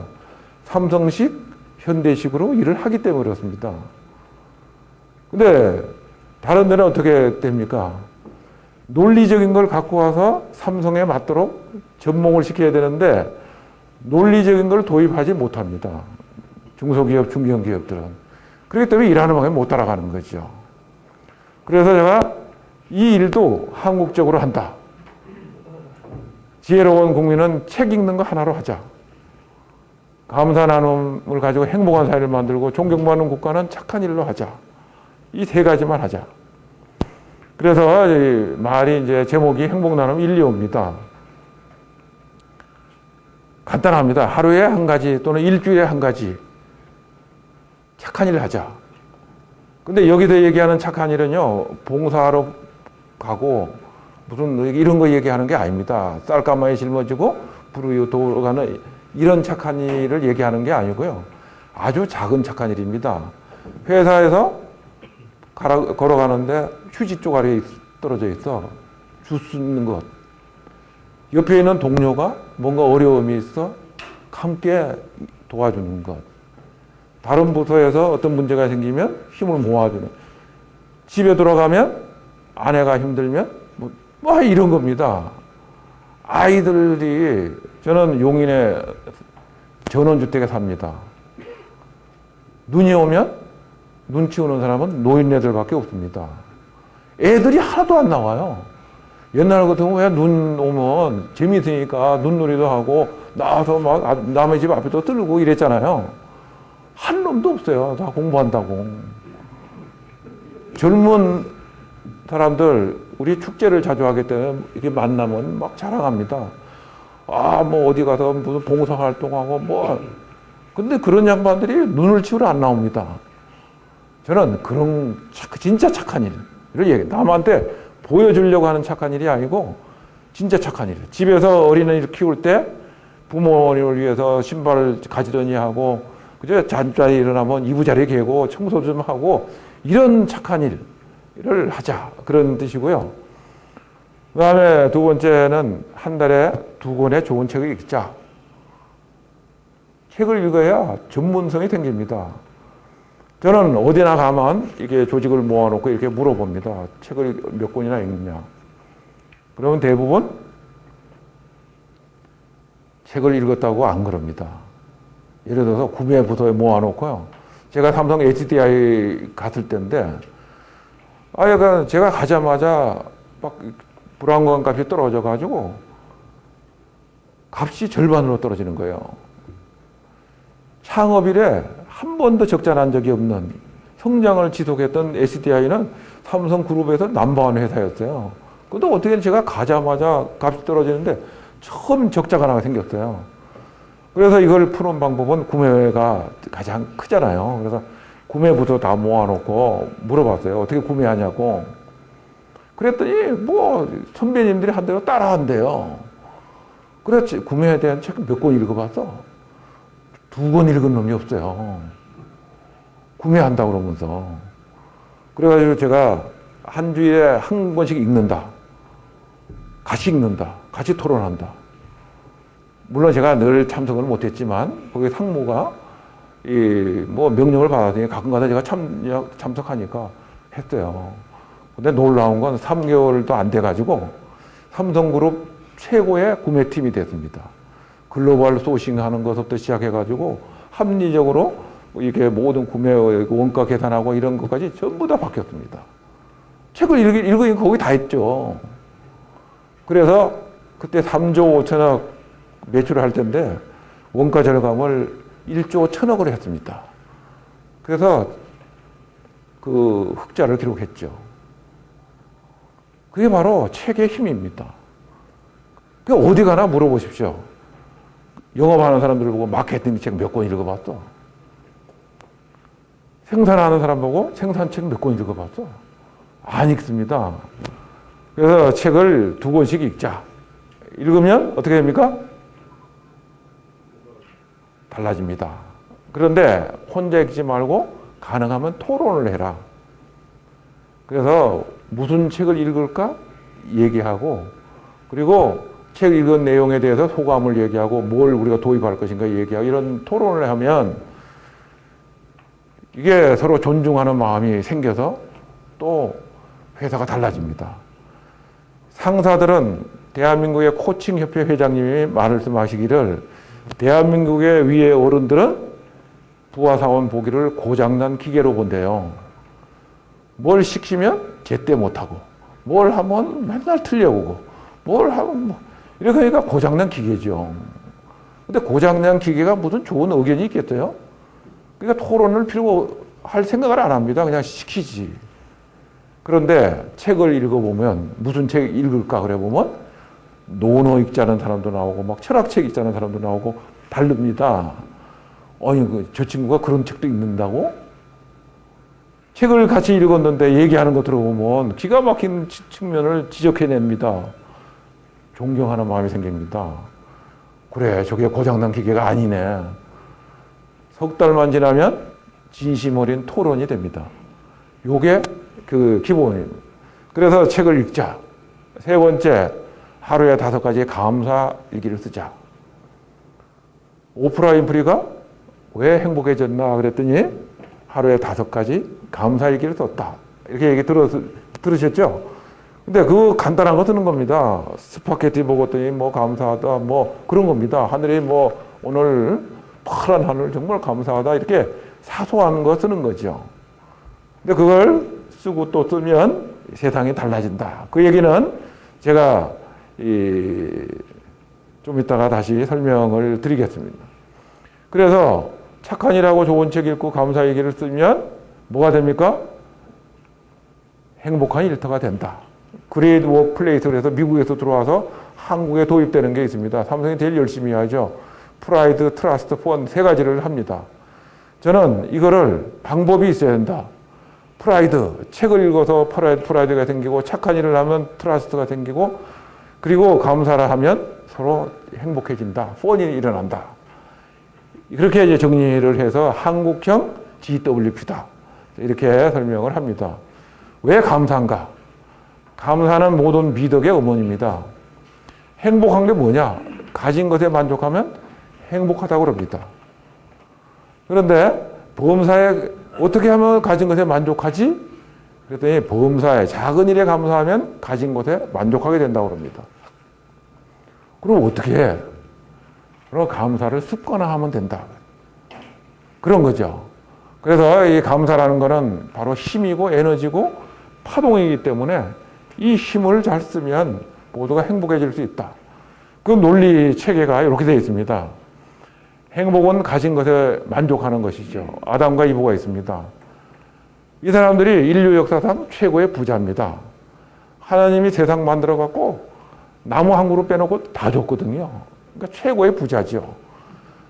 삼성식, 현대식으로 일을 하기 때문에 그렇습니다. 근데 다른 데는 어떻게 됩니까? 논리적인 걸 갖고 와서 삼성에 맞도록 접목을 시켜야 되는데 논리적인 걸 도입하지 못합니다. 중소기업, 중견기업들은. 그렇기 때문에 일하는 방법이 못 따라가는 거죠. 그래서 제가 이 일도 한국적으로 한다. 지혜로운 국민은 책 읽는 거 하나로 하자. 감사 나눔을 가지고 행복한 사회를 만들고 존경받는 국가는 착한 일로 하자. 이 세 가지만 하자. 그래서 이 말이 이제 제목이 행복 나눔 1, 2호입니다. 간단합니다. 하루에 한 가지 또는 일주일에 한 가지 착한 일을 하자. 근데 여기서 얘기하는 착한 일은요, 봉사하러 가고 무슨 이런 거 얘기하는 게 아닙니다. 쌀가마에 짊어지고 불 도로 가는 이런 착한 일을 얘기하는 게 아니고요. 아주 작은 착한 일입니다. 회사에서 걸어가는데 휴지 쪼가리 떨어져 있어. 주스 있는 것. 옆에 있는 동료가 뭔가 어려움이 있어. 함께 도와주는 것. 다른 부서에서 어떤 문제가 생기면 힘을 모아주는. 집에 돌아가면 아내가 힘들면 뭐 이런 겁니다. 아이들이 저는 용인의 전원주택에 삽니다. 눈이 오면 눈치 오는 사람은 노인네들밖에 없습니다. 애들이 하나도 안 나와요. 옛날 같으면 왜 눈 오면 재미있으니까 눈놀이도 하고 나와서 막 남의 집 앞에도 들고 이랬잖아요. 한 놈도 없어요. 다 공부한다고. 젊은 사람들 우리 축제를 자주 하기 때문에 이렇게 만나면 막 자랑합니다. 아, 뭐 어디 가서 무슨 봉사활동하고 뭐. 근데 그런 양반들이 눈을 치우러 안 나옵니다. 저는 그런 진짜 착한 일을 얘기해요. 남한테 보여주려고 하는 착한 일이 아니고 진짜 착한 일. 집에서 어린이를 키울 때 부모님을 위해서 신발을 가지런히 하고 그죠? 잠자리 일어나면 이부자리 개고 청소 좀 하고 이런 착한 일을 하자. 그런 뜻이고요. 그 다음에 두 번째는 한 달에 2권의 좋은 책을 읽자. 책을 읽어야 전문성이 생깁니다. 저는 어디나 가면 이게 조직을 모아놓고 이렇게 물어봅니다. 책을 몇 권이나 읽느냐. 그러면 대부분 책을 읽었다고 안 그럽니다. 예를 들어서 구매 부서에 모아놓고요. 제가 삼성 HDI 갔을 때인데, 제가 가자마자 막 불안감 값이 떨어져가지고 값이 절반으로 떨어지는 거예요. 창업일에 한 번도 적자 난 적이 없는 성장을 지속했던 SDI는 삼성그룹에서 넘버원 회사였어요. 근데 어떻게 제가 가자마자 값이 떨어지는데 처음 적자가 하나 생겼어요. 그래서 이걸 푸는 방법은 구매가 가장 크잖아요. 그래서 구매부터 다 모아놓고 물어봤어요. 어떻게 구매하냐고. 그랬더니 뭐 선배님들이 한 대로 따라한대요. 그래서 구매에 대한 책 몇 권 읽어봤어. 2권 읽은 놈이 없어요. 구매한다고 그러면서. 그래가지고 제가 한 주일에 한 권씩 읽는다. 같이 읽는다. 같이 토론한다. 물론 제가 늘 참석을 못했지만 거기 상무가 뭐 명령을 받았더니 가끔가다 제가 참석하니까 했어요. 근데 놀라운 건 3개월도 안 돼가지고 삼성그룹 최고의 구매팀이 됐습니다. 글로벌 소싱하는 것부터 시작해가지고 합리적으로 이게 모든 구매 원가 계산하고 이런 것까지 전부 다 바뀌었습니다. 책을 읽으니까 거기 다 있죠. 그래서 그때 3조 5천억 매출을 할 텐데 원가 절감을 1조 1천억을 했습니다. 그래서 그 흑자를 기록했죠. 그게 바로 책의 힘입니다. 어디 가나 물어보십시오. 영업하는 사람들 보고 마케팅 책 몇 권 읽어봤어? 생산하는 사람 보고 생산책 몇 권 읽어봤어? 안 읽습니다. 그래서 책을 2권씩 읽자. 읽으면 어떻게 됩니까? 달라집니다. 그런데 혼자 읽지 말고 가능하면 토론을 해라. 그래서 무슨 책을 읽을까 얘기하고 그리고 책 읽은 내용에 대해서 소감을 얘기하고 뭘 우리가 도입할 것인가 얘기하고 이런 토론을 하면 이게 서로 존중하는 마음이 생겨서 또 회사가 달라집니다. 상사들은 대한민국의 코칭협회 회장님이 말씀하시기를 대한민국의 위의 어른들은 부하 사원 보기를 고장난 기계로 본대요. 뭘 시키면 제때 못하고 뭘 하면 맨날 틀려오고 뭘 하면 이렇게 하니까 고장난 기계죠. 근데 고장난 기계가 무슨 좋은 의견이 있겠어요? 그러니까 토론을 필요 할 생각을 안 합니다. 그냥 시키지. 그런데 책을 읽어보면 무슨 책 읽을까 그래 보면 논어 읽자는 사람도 나오고 막 철학책 읽자는 사람도 나오고 다릅니다. 아니 저 친구가 그런 책도 읽는다고? 책을 같이 읽었는데 얘기하는 거 들어보면 기가 막힌 측면을 지적해냅니다. 존경하는 마음이 생깁니다. 그래 저게 고장난 기계가 아니네. 석 달만 지나면 진심 어린 토론이 됩니다. 요게 그 기본입니다. 그래서 책을 읽자. 세 번째, 하루에 5가지의 감사 일기를 쓰자. 오프라 윈프리가 왜 행복해졌나 그랬더니 하루에 5가지 감사 일기를 썼다. 이렇게 얘기 들으셨죠? 근데 그 간단한 거 쓰는 겁니다. 스파게티 먹었더니 뭐 감사하다 뭐 그런 겁니다. 하늘이 뭐 오늘 파란 하늘 정말 감사하다 이렇게 사소한 거 쓰는 거죠. 근데 그걸 쓰고 또 쓰면 세상이 달라진다. 그 얘기는 제가 좀 이따가 다시 설명을 드리겠습니다. 그래서 착한 일하고 좋은 책 읽고 감사 얘기를 쓰면 뭐가 됩니까? 행복한 일터가 된다. 그레이트 워크 플레이스 그래서 미국에서 들어와서 한국에 도입되는 게 있습니다. 삼성이 제일 열심히 하죠. 프라이드, 트러스트, 펀 3가지를 합니다. 저는 이거를 방법이 있어야 된다. 프라이드, 책을 읽어서 프라이드가 생기고 착한 일을 하면 트러스트가 생기고 그리고 감사를 하면 서로 행복해진다. 펀이 일어난다. 그렇게 이제 정리를 해서 한국형 GWP다. 이렇게 설명을 합니다. 왜 감사한가? 감사는 모든 미덕의 어머니입니다. 행복한 게 뭐냐? 가진 것에 만족하면 행복하다고 그럽니다. 그런데 범사에 어떻게 하면 가진 것에 만족하지? 그랬더니 범사에 작은 일에 감사하면 가진 것에 만족하게 된다고 그럽니다. 그럼 어떻게 해? 그럼 감사를 습관화하면 된다. 그런 거죠. 그래서 이 감사라는 거는 바로 힘이고 에너지고 파동이기 때문에 이 힘을 잘 쓰면 모두가 행복해질 수 있다. 그 논리 체계가 이렇게 되어 있습니다. 행복은 가진 것에 만족하는 것이죠. 아담과 이브가 있습니다. 이 사람들이 인류 역사상 최고의 부자입니다. 하나님이 세상 만들어갖고 나무 한 그루 빼놓고 다 줬거든요. 그러니까 최고의 부자죠.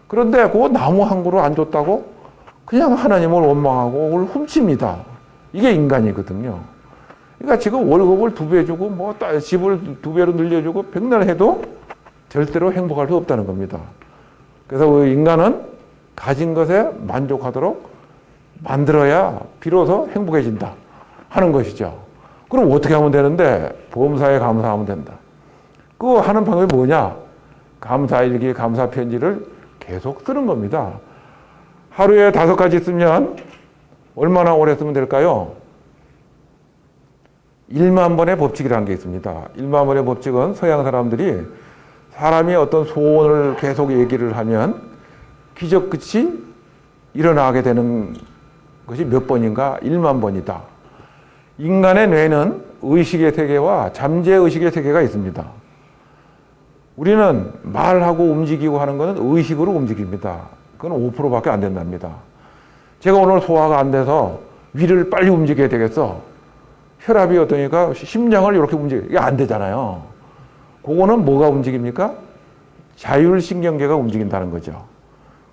그런데 그 나무 한 그루 안 줬다고 그냥 하나님을 원망하고 그걸 훔칩니다. 이게 인간이거든요. 그러니까 지금 월급을 2배 주고 뭐 집을 2배로 늘려주고 백날 해도 절대로 행복할 수 없다는 겁니다. 그래서 그 인간은 가진 것에 만족하도록 만들어야 비로소 행복해진다 하는 것이죠. 그럼 어떻게 하면 되는데? 범사에 감사하면 된다. 그거 하는 방법이 뭐냐? 감사일기, 감사편지를 계속 쓰는 겁니다. 하루에 5가지 쓰면 얼마나 오래 쓰면 될까요? 1만 번의 법칙이라는 게 있습니다. 1만 번의 법칙은 서양 사람들이 사람이 어떤 소원을 계속 얘기를 하면 기적같이 일어나게 되는 것이 몇 번인가? 1만 번이다. 인간의 뇌는 의식의 세계와 잠재의식의 세계가 있습니다. 우리는 말하고 움직이고 하는 것은 의식으로 움직입니다. 그건 5%밖에 안 된답니다. 제가 오늘 소화가 안 돼서 위를 빨리 움직여야 되겠어. 혈압이 어떠니까 심장을 이렇게 이게 안 되잖아요. 그거는 뭐가 움직입니까? 자율신경계가 움직인다는 거죠.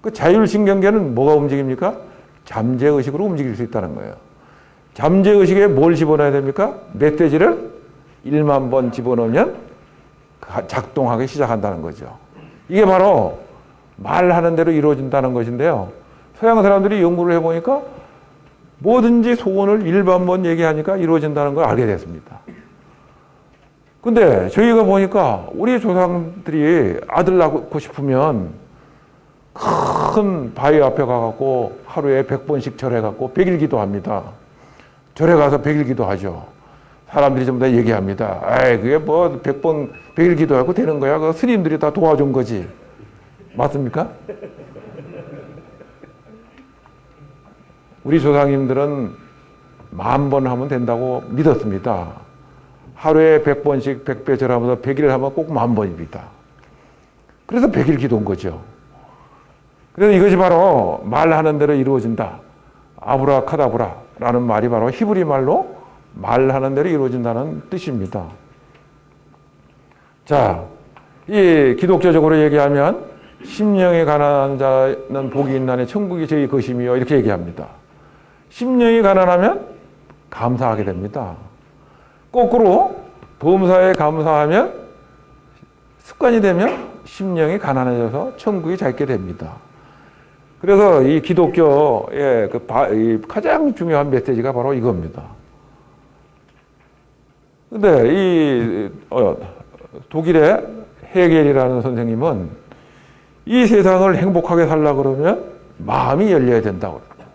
그 자율신경계는 뭐가 움직입니까? 잠재의식으로 움직일 수 있다는 거예요. 잠재의식에 뭘 집어넣어야 됩니까? 메시지를 1만 번 집어넣으면 작동하기 시작한다는 거죠. 이게 바로 말하는 대로 이루어진다는 것인데요. 서양 사람들이 연구를 해보니까 뭐든지 소원을 1만 번 얘기하니까 이루어진다는 걸 알게 됐습니다. 근데 저희가 보니까 우리 조상들이 아들 낳고 싶으면 큰 바위 앞에 가갖고 하루에 100번씩 절해갖고 100일 기도합니다. 절에 가서 100일 기도하죠. 사람들이 전부 다 얘기합니다. 아이, 그게 뭐 100일 기도하고 되는 거야. 그 스님들이 다 도와준 거지. 맞습니까? 우리 조상님들은 10,000번 하면 된다고 믿었습니다. 하루에 100번씩 100배 절하면서 100일 하면 꼭 10,000번입니다. 그래서 100일 기도인 거죠. 그래서 이것이 바로 말하는 대로 이루어진다. 아브라카다브라라는 말이 바로 히브리 말로 말하는 대로 이루어진다는 뜻입니다. 자, 이 기독교적으로 얘기하면 심령이 가난한 자는 복이 있나니 천국이 저희 것이며 이렇게 얘기합니다. 심령이 가난하면 감사하게 됩니다. 거꾸로 범사에 감사하면 습관이 되면 심령이 가난해져서 천국이 잦게 됩니다. 그래서 이 기독교의 가장 중요한 메시지가 바로 이겁니다. 근데 이 독일의 헤겔이라는 선생님은 이 세상을 행복하게 살려고 그러면 마음이 열려야 된다고 그래요.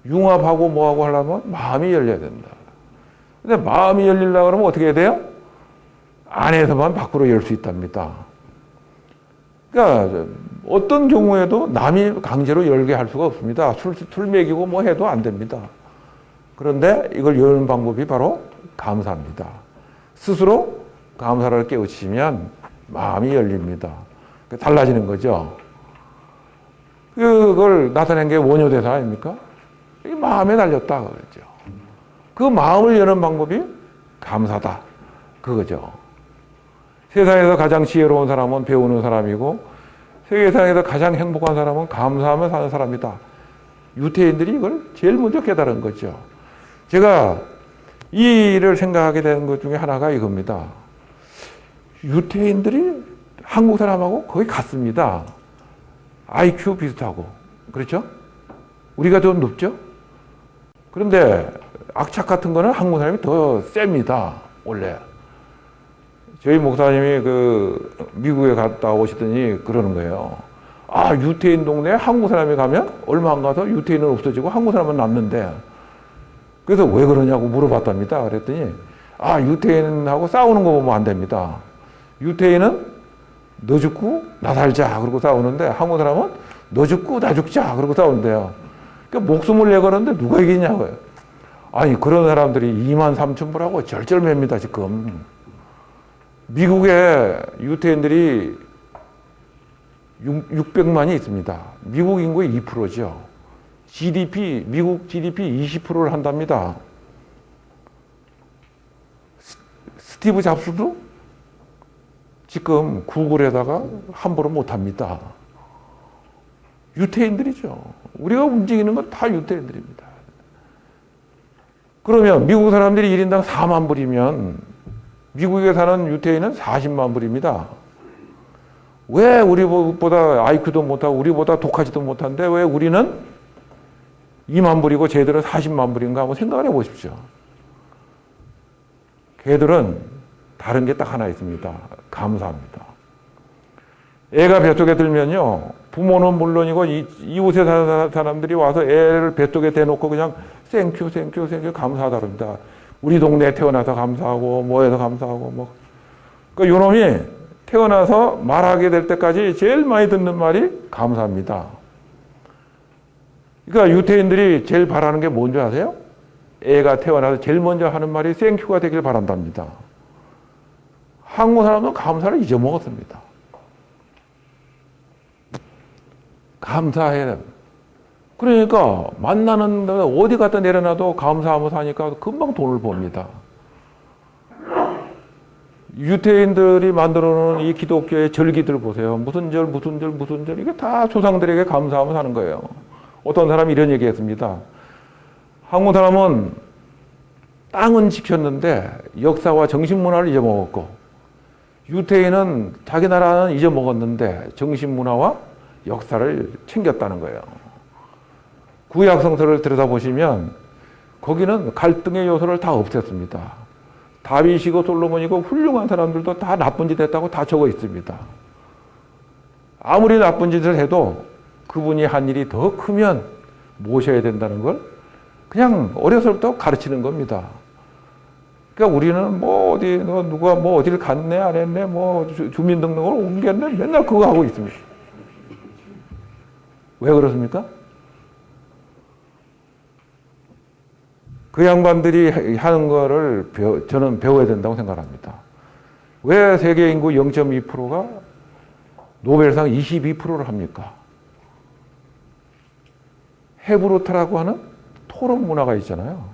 융합하고 뭐하고 하려면 마음이 열려야 된다. 근데 마음이 열리려고 그러면 어떻게 해야 돼요? 안에서만 밖으로 열 수 있답니다. 그러니까 어떤 경우에도 남이 강제로 열게 할 수가 없습니다. 술 먹이고 뭐 해도 안 됩니다. 그런데 이걸 여는 방법이 바로 감사입니다. 스스로 감사를 깨우치면 마음이 열립니다. 달라지는 거죠. 그걸 나타낸 게 원효대사 아닙니까? 이 마음에 달렸다 그러죠. 그 마음을 여는 방법이 감사다 그거죠. 세상에서 가장 지혜로운 사람은 배우는 사람이고 세상에서 가장 행복한 사람은 감사하며 사는 사람이다. 유태인들이 이걸 제일 먼저 깨달은 거죠. 제가 이 일을 생각하게 된 것 중에 하나가 이겁니다. 유태인들이 한국 사람하고 거의 같습니다. IQ 비슷하고. 그렇죠? 우리가 더 높죠? 그런데 악착 같은 거는 한국 사람이 더 셉니다. 원래. 저희 목사님이 미국에 갔다 오시더니 그러는 거예요. 아, 유태인 동네에 한국 사람이 가면 얼마 안 가서 유태인은 없어지고 한국 사람은 남는데. 그래서 왜 그러냐고 물어봤답니다. 그랬더니 아, 유태인하고 싸우는 거 보면 안 됩니다. 유태인은 너 죽고 나 살자 그러고 싸우는데 한국 사람은 너 죽고 나 죽자 그러고 싸우는데요. 그러니까 목숨을 내거는데 누가 이기냐고요. 아니 그런 사람들이 23,000불하고 절절맵니다 지금. 미국에 유태인들이 600만이 있습니다. 미국 인구의 2%죠. 미국 GDP 20%를 한답니다. 스티브 잡스도 지금 구글에다가 함부로 못합니다. 유태인들이죠. 우리가 움직이는 건 다 유태인들입니다. 그러면 미국 사람들이 1인당 4만 불이면 미국에 사는 유태인은 40만 불입니다. 왜 우리보다 IQ도 못하고 우리보다 독하지도 못한데 왜 우리는 2만 불이고 쟤들은 40만 불인가 한번 생각을 해보십시오. 걔들은 다른 게 딱 하나 있습니다. 감사합니다. 애가 뱃속에 들면요. 부모는 물론이고 이웃에 사는 사람들이 와서 애를 뱃속에 대놓고 그냥 땡큐 감사하다 그럽니다. 우리 동네에 태어나서 감사하고 뭐해서 감사하고 뭐. 그러니까 요놈이 태어나서 말하게 될 때까지 제일 많이 듣는 말이 감사합니다. 그러니까 유태인들이 제일 바라는 게 뭔지 아세요? 애가 태어나서 제일 먼저 하는 말이 땡큐가 되길 바란답니다. 한국 사람은 감사를 잊어먹었습니다. 감사해야 됩니다. 그러니까 만나는 데 어디 갖다 내려놔도 감사하면서 하니까 금방 돈을 법니다. 유태인들이 만들어 놓은 이 기독교의 절기들 보세요. 무슨 절 이게 다 조상들에게 감사하면서 하는 거예요. 어떤 사람이 이런 얘기 했습니다. 한국 사람은 땅은 지켰는데 역사와 정신문화를 잊어먹었고 유태인은 자기 나라는 잊어먹었는데 정신문화와 역사를 챙겼다는 거예요. 구약 성서를 들여다보시면 거기는 갈등의 요소를 다 없앴습니다. 다윗이고 솔로몬이고 훌륭한 사람들도 다 나쁜 짓 했다고 다 적어 있습니다. 아무리 나쁜 짓을 해도 그분이 한 일이 더 크면 모셔야 된다는 걸 그냥 어려서부터 가르치는 겁니다. 그러니까 우리는 뭐 어디 누가 뭐 어디를 갔네 안 했네 뭐 주민등록을 옮겼네 맨날 그거 하고 있습니다. 왜 그렇습니까? 그 양반들이 하는 거를 저는 배워야 된다고 생각합니다. 왜 세계 인구 0.2%가 노벨상 22%를 합니까? 헤브루타라고 하는 토론 문화가 있잖아요.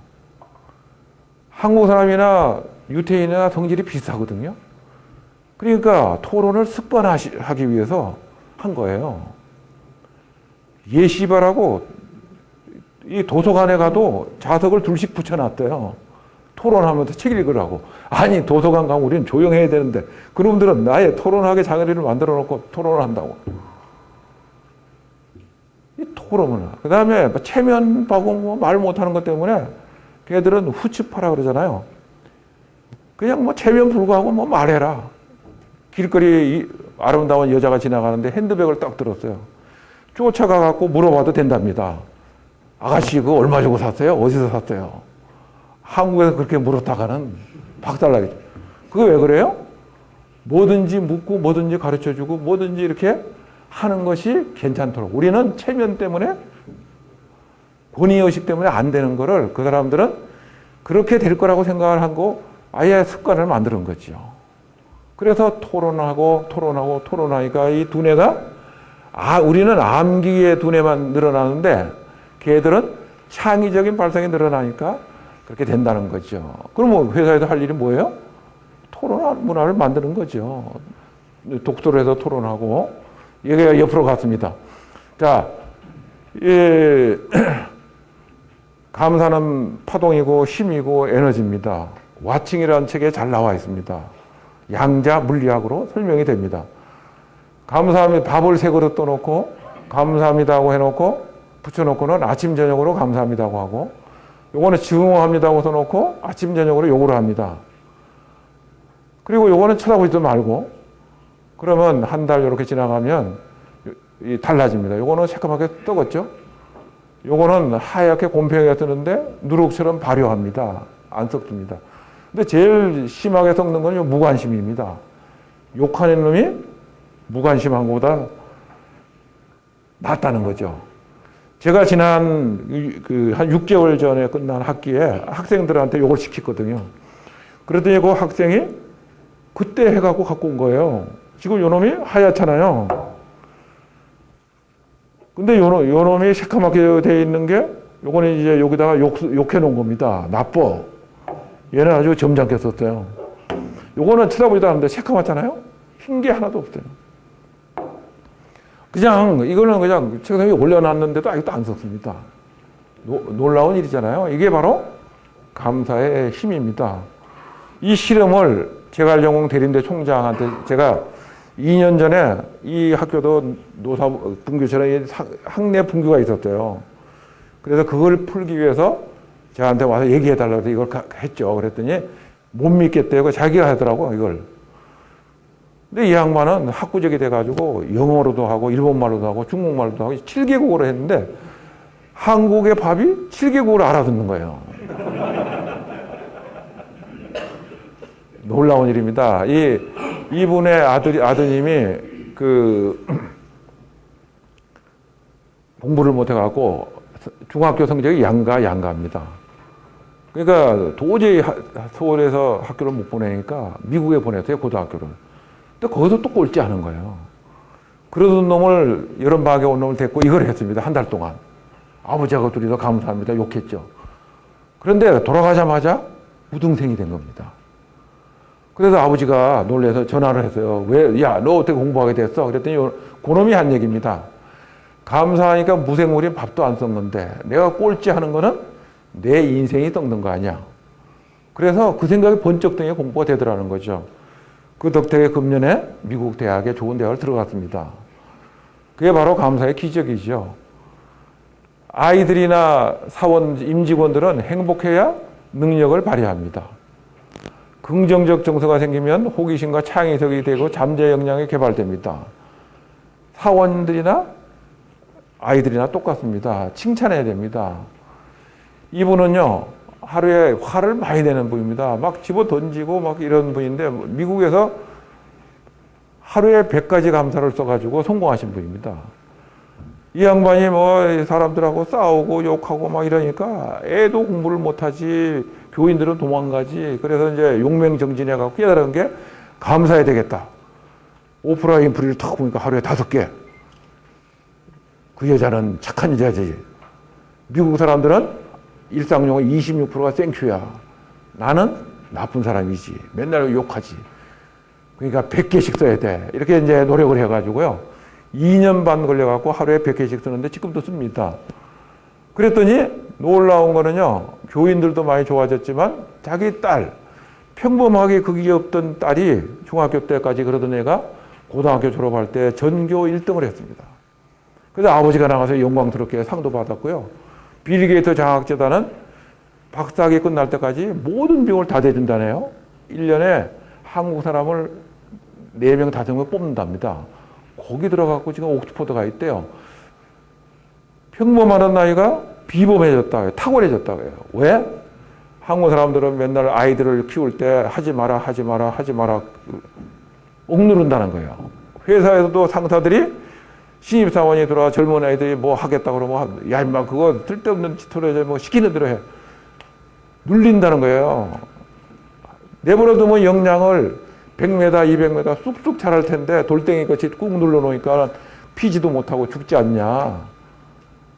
한국 사람이나 유태인이나 성질이 비슷하거든요. 그러니까 토론을 습관하기 위해서 한 거예요. 예시바라고 이 도서관에 가도 자석을 둘씩 붙여놨대요. 토론하면서 책 읽으라고. 아니 도서관 가면 우리는 조용해야 되는데 그놈들은 나의 토론하게 자리를 만들어 놓고 토론을 한다고. 이 토론을. 그 다음에 체면하고 뭐 말 못하는 것 때문에 걔들은 후츠파라 그러잖아요. 그냥 뭐 체면 불구하고 뭐 말해라. 길거리 아름다운 여자가 지나가는데 핸드백을 딱 들었어요. 쫓아가 갖고 물어봐도 된답니다. 아가씨 그거 얼마 주고 샀어요? 어디서 샀어요? 한국에서 그렇게 물었다가는 박살나겠죠. 그게 왜 그래요? 뭐든지 묻고 뭐든지 가르쳐주고 뭐든지 이렇게 하는 것이 괜찮도록. 우리는 체면 때문에 권위의식 때문에 안 되는 거를 그 사람들은 그렇게 될 거라고 생각을 하고 아예 습관을 만드는 거죠. 그래서 토론하니까 이 두뇌가 우리는 암기의 두뇌만 늘어나는데 걔들은 창의적인 발상이 늘어나니까 그렇게 된다는 거죠. 그러면 회사에서 할 일이 뭐예요? 토론 문화를 만드는 거죠. 독서를 해서 토론하고 얘가 옆으로 갔습니다. 자, 감사는 파동이고 힘이고 에너지입니다. 와칭이라는 책에 잘 나와 있습니다. 양자 물리학으로 설명이 됩니다. 감사합니다. 밥을 세 그릇 떠놓고 감사합니다고 해놓고 붙여놓고는 아침 저녁으로 감사합니다고 하고 요거는 증오합니다고 써놓고 아침 저녁으로 욕을 합니다. 그리고 요거는 쳐다보지도 말고 그러면 한 달 이렇게 지나가면 달라집니다. 요거는 새까맣게 뜨겁죠. 요거는 하얗게 곰팡이가 뜨는데 누룩처럼 발효합니다. 안 썩습니다. 근데 제일 심하게 썩는 건 무관심입니다. 욕하는 놈이 무관심한 것보다 낫다는 거죠. 제가 지난 한 6개월 전에 끝난 학기에 학생들한테 욕을 시켰거든요. 그랬더니 그 학생이 그때 해갖고 갖고 온 거예요. 지금 요 놈이 하얗잖아요. 근데 요 놈이 새까맣게 되어 있는 게 요거는 이제 여기다가 욕해 놓은 겁니다. 나빠. 얘는 아주 점잖게 썼어요. 요거는 쳐다보지도 않는데 새까맣잖아요. 흰 게 하나도 없어요. 이거는 그냥 책상에 올려놨는데도 아직도 안 섞습니다. 놀라운 일이잖아요. 이게 바로 감사의 힘입니다. 이 실험을 제갈영웅 대림대 총장한테 제가 2년 전에 이 학교도 노사 분교처럼 학내 분교가 있었대요. 그래서 그걸 풀기 위해서 저한테 와서 얘기해달라고 해서 이걸 했죠. 그랬더니 못 믿겠대요. 자기가 하더라고 이걸. 근데 이 양반은 학구적이 돼가지고 영어로도 하고 일본말로도 하고 중국말로도 하고 7개국어로 했는데 한국의 밥이 7개국어를 알아듣는 거예요. 놀라운 일입니다. 이분의 아드님이 공부를 못해갖고 중학교 성적이 양가입니다. 그러니까 도저히 서울에서 학교를 못 보내니까 미국에 보냈어요, 고등학교를. 근데 거기서 또 꼴찌하는 거예요. 그러던 놈을 여름방학에 온 놈을 데리고 이걸 했습니다. 한 달 동안. 아버지하고 둘이서 감사합니다. 욕했죠. 그런데 돌아가자마자 우등생이 된 겁니다. 그래서 아버지가 놀라서 전화를 했어요. 너 어떻게 공부하게 됐어? 그랬더니 그놈이 한 얘기입니다. 감사하니까 무생물이 밥도 안 썩는데 내가 꼴찌하는 거는 내 인생이 썩는 거 아니야. 그래서 그 생각이 번쩍 등에 공부가 되더라는 거죠. 그 덕택에 금년에 미국 대학에 좋은 대학을 들어갔습니다. 그게 바로 감사의 기적이죠. 아이들이나 사원, 임직원들은 행복해야 능력을 발휘합니다. 긍정적 정서가 생기면 호기심과 창의력이 되고 잠재 역량이 개발됩니다. 사원들이나 아이들이나 똑같습니다. 칭찬해야 됩니다. 이분은요, 하루에 화를 많이 내는 분입니다. 막 집어 던지고 막 이런 분인데, 미국에서 하루에 100가지 감사를 써가지고 성공하신 분입니다. 이 양반이 뭐 사람들하고 싸우고 욕하고 막 이러니까 애도 공부를 못하지, 교인들은 도망가지. 그래서 이제 용맹정진해갖고 깨달은 게 감사해야 되겠다. 오프라 윈프리를 탁 보니까 하루에 5개. 그 여자는 착한 여자지. 미국 사람들은 일상용어 26%가 땡큐야. 나는 나쁜 사람이지. 맨날 욕하지. 그러니까 100개씩 써야 돼. 이렇게 이제 노력을 해가지고요. 2년 반 걸려갖고 하루에 100개씩 쓰는데 지금도 씁니다. 그랬더니 놀라운 거는요, 교인들도 많이 좋아졌지만 자기 딸, 평범하게 극이 없던 딸이 중학교 때까지 그러던 애가 고등학교 졸업할 때 전교 1등을 했습니다. 그래서 아버지가 나가서 영광스럽게 상도 받았고요. 빌 게이트 장학재단은 박사학위 끝날 때까지 모든 비용을 다 대준다네요. 1년에 한국 사람을 4명, 5명 뽑는답니다. 거기 들어가고 지금 옥스퍼드 가 있대요. 평범한 나이가 비범해졌다, 탁월해졌다고 해요. 왜? 한국 사람들은 맨날 아이들을 키울 때 하지 마라, 하지 마라, 하지 마라 억누른다는 거예요. 회사에서도 상사들이 신입사원이 들어와 젊은 아이들이 뭐 하겠다 그러면 야 임마 그거 쓸데없는 짓을 해, 뭐 시키는 대로 해. 눌린다는 거예요. 내버려두면 역량을 100m, 200m 쑥쑥 자랄 텐데 돌덩이같이 꾹 눌러놓으니까 피지도 못하고 죽지 않냐.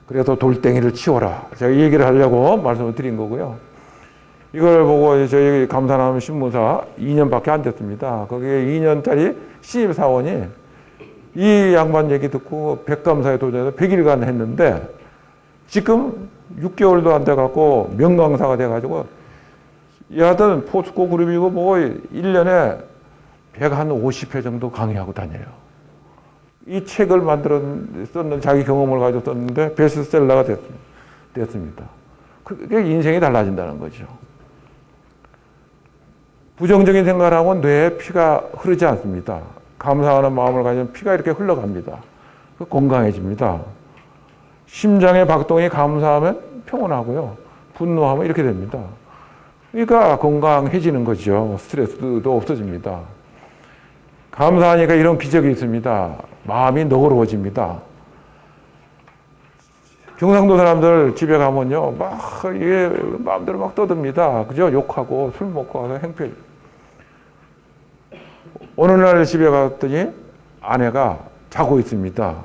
그래서 돌덩이를 치워라. 제가 이 얘기를 하려고 말씀을 드린 거고요. 이걸 보고 저희 감사남 신문사 2년밖에 안 됐습니다. 거기에 2년짜리 신입사원이 이 양반 얘기 듣고 백감사에 도전해서 100일간 했는데 지금 6개월도 안 돼갖고 명강사가 돼가지고 여하튼 포스코 그룹이고 뭐 1년에 150회 정도 강의하고 다녀요. 이 책을 썼는 자기 경험을 가지고 썼는데 베스트셀러가 됐습니다. 그게 인생이 달라진다는 거죠. 부정적인 생각을 하면 뇌에 피가 흐르지 않습니다. 감사하는 마음을 가지면 피가 이렇게 흘러갑니다. 건강해집니다. 심장의 박동이 감사하면 평온하고요. 분노하면 이렇게 됩니다. 그러니까 건강해지는 거죠. 스트레스도 없어집니다. 감사하니까 이런 기적이 있습니다. 마음이 너그러워집니다. 경상도 사람들 집에 가면요, 막 이게 마음대로 막 떠듭니다. 그죠? 욕하고 술 먹고 와서 행패. 어느 날 집에 갔더니 아내가 자고 있습니다.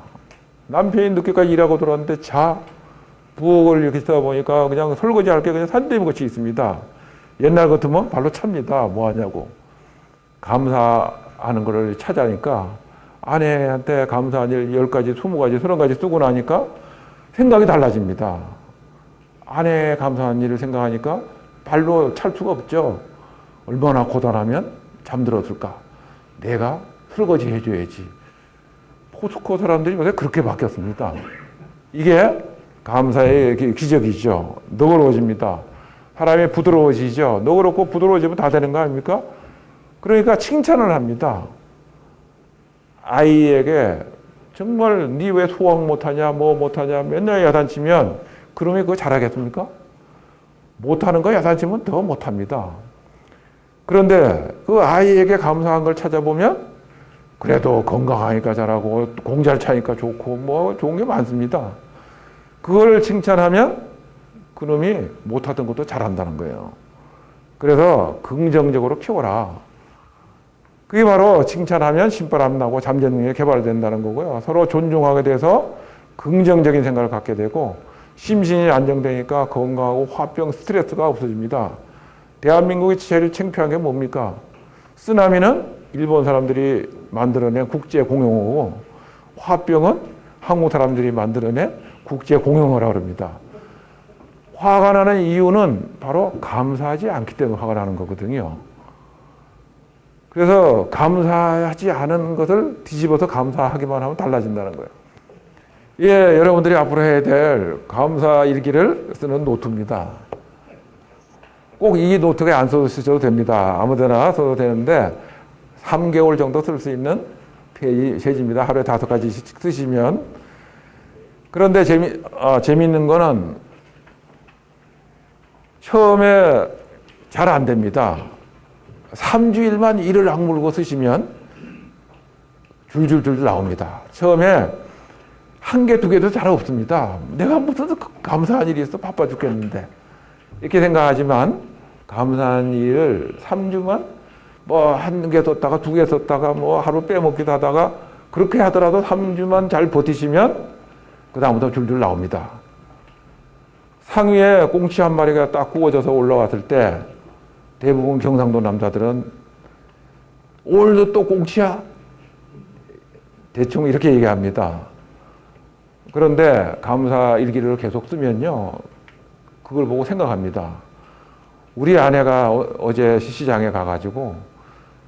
남편이 늦게까지 일하고 들어왔는데 부엌을 이렇게 쓰다 보니까 그냥 설거지할 게 그냥 산더미같이 있습니다. 옛날 같으면 발로 찹니다. 뭐 하냐고. 감사하는 거를 찾아니까 아내한테 감사한 일 10가지, 20가지, 30가지 쓰고 나니까 생각이 달라집니다. 아내의 감사한 일을 생각하니까 발로 찰 수가 없죠. 얼마나 고단하면 잠들었을까. 내가 설거지 해줘야지. 포스코 사람들이 요새 그렇게 바뀌었습니다. 이게 감사의 기적이죠. 너그러워집니다. 사람이 부드러워지죠. 너그럽고 부드러워지면 다 되는 거 아닙니까? 그러니까 칭찬을 합니다. 아이에게 정말 니 왜 수학 못하냐, 뭐 못하냐 맨날 야단치면 그놈이 그거 잘하겠습니까? 못하는 거 야단치면 더 못합니다. 그런데 그 아이에게 감사한 걸 찾아보면 그래도 건강하니까 잘하고 공 잘 차니까 좋고 뭐 좋은 게 많습니다. 그걸 칭찬하면 그놈이 못하던 것도 잘한다는 거예요. 그래서 긍정적으로 키워라. 그게 바로 칭찬하면 신바람 나고 잠재 능력이 개발된다는 거고요. 서로 존중하게 돼서 긍정적인 생각을 갖게 되고 심신이 안정되니까 건강하고 화병, 스트레스가 없어집니다. 대한민국이 제일 창피한 게 뭡니까? 쓰나미는 일본 사람들이 만들어낸 국제 공용어고 화병은 한국 사람들이 만들어낸 국제 공용어라고 합니다. 화가 나는 이유는 바로 감사하지 않기 때문에 화가 나는 거거든요. 그래서 감사하지 않은 것을 뒤집어서 감사하기만 하면 달라진다는 거예요. 예, 여러분들이 앞으로 해야 될 감사 일기를 쓰는 노트입니다. 꼭 이 노트에 안 써도 됩니다. 아무데나 써도 되는데 3개월 정도 쓸 수 있는 페이지입니다. 하루에 5가지씩 쓰시면. 그런데 재미있는 거는 처음에 잘 안 됩니다. 3주일만 이를 악물고 쓰시면 줄줄줄 나옵니다. 처음에 1개, 2개도 잘 없습니다. 내가 무슨 감사한 일이 있어? 바빠 죽겠는데. 이렇게 생각하지만 감사한 일을 3주만 뭐 1개 썼다가 2개 썼다가 뭐 하루 빼먹기도 하다가 그렇게 하더라도 3주만 잘 버티시면 그 다음부터 줄줄 나옵니다. 상위에 꽁치 한 마리가 딱 구워져서 올라왔을 때 대부분 경상도 남자들은 오늘도 또 꽁치야? 대충 이렇게 얘기합니다. 그런데 감사 일기를 계속 쓰면요. 그걸 보고 생각합니다. 우리 아내가 어제 시장에 가가지고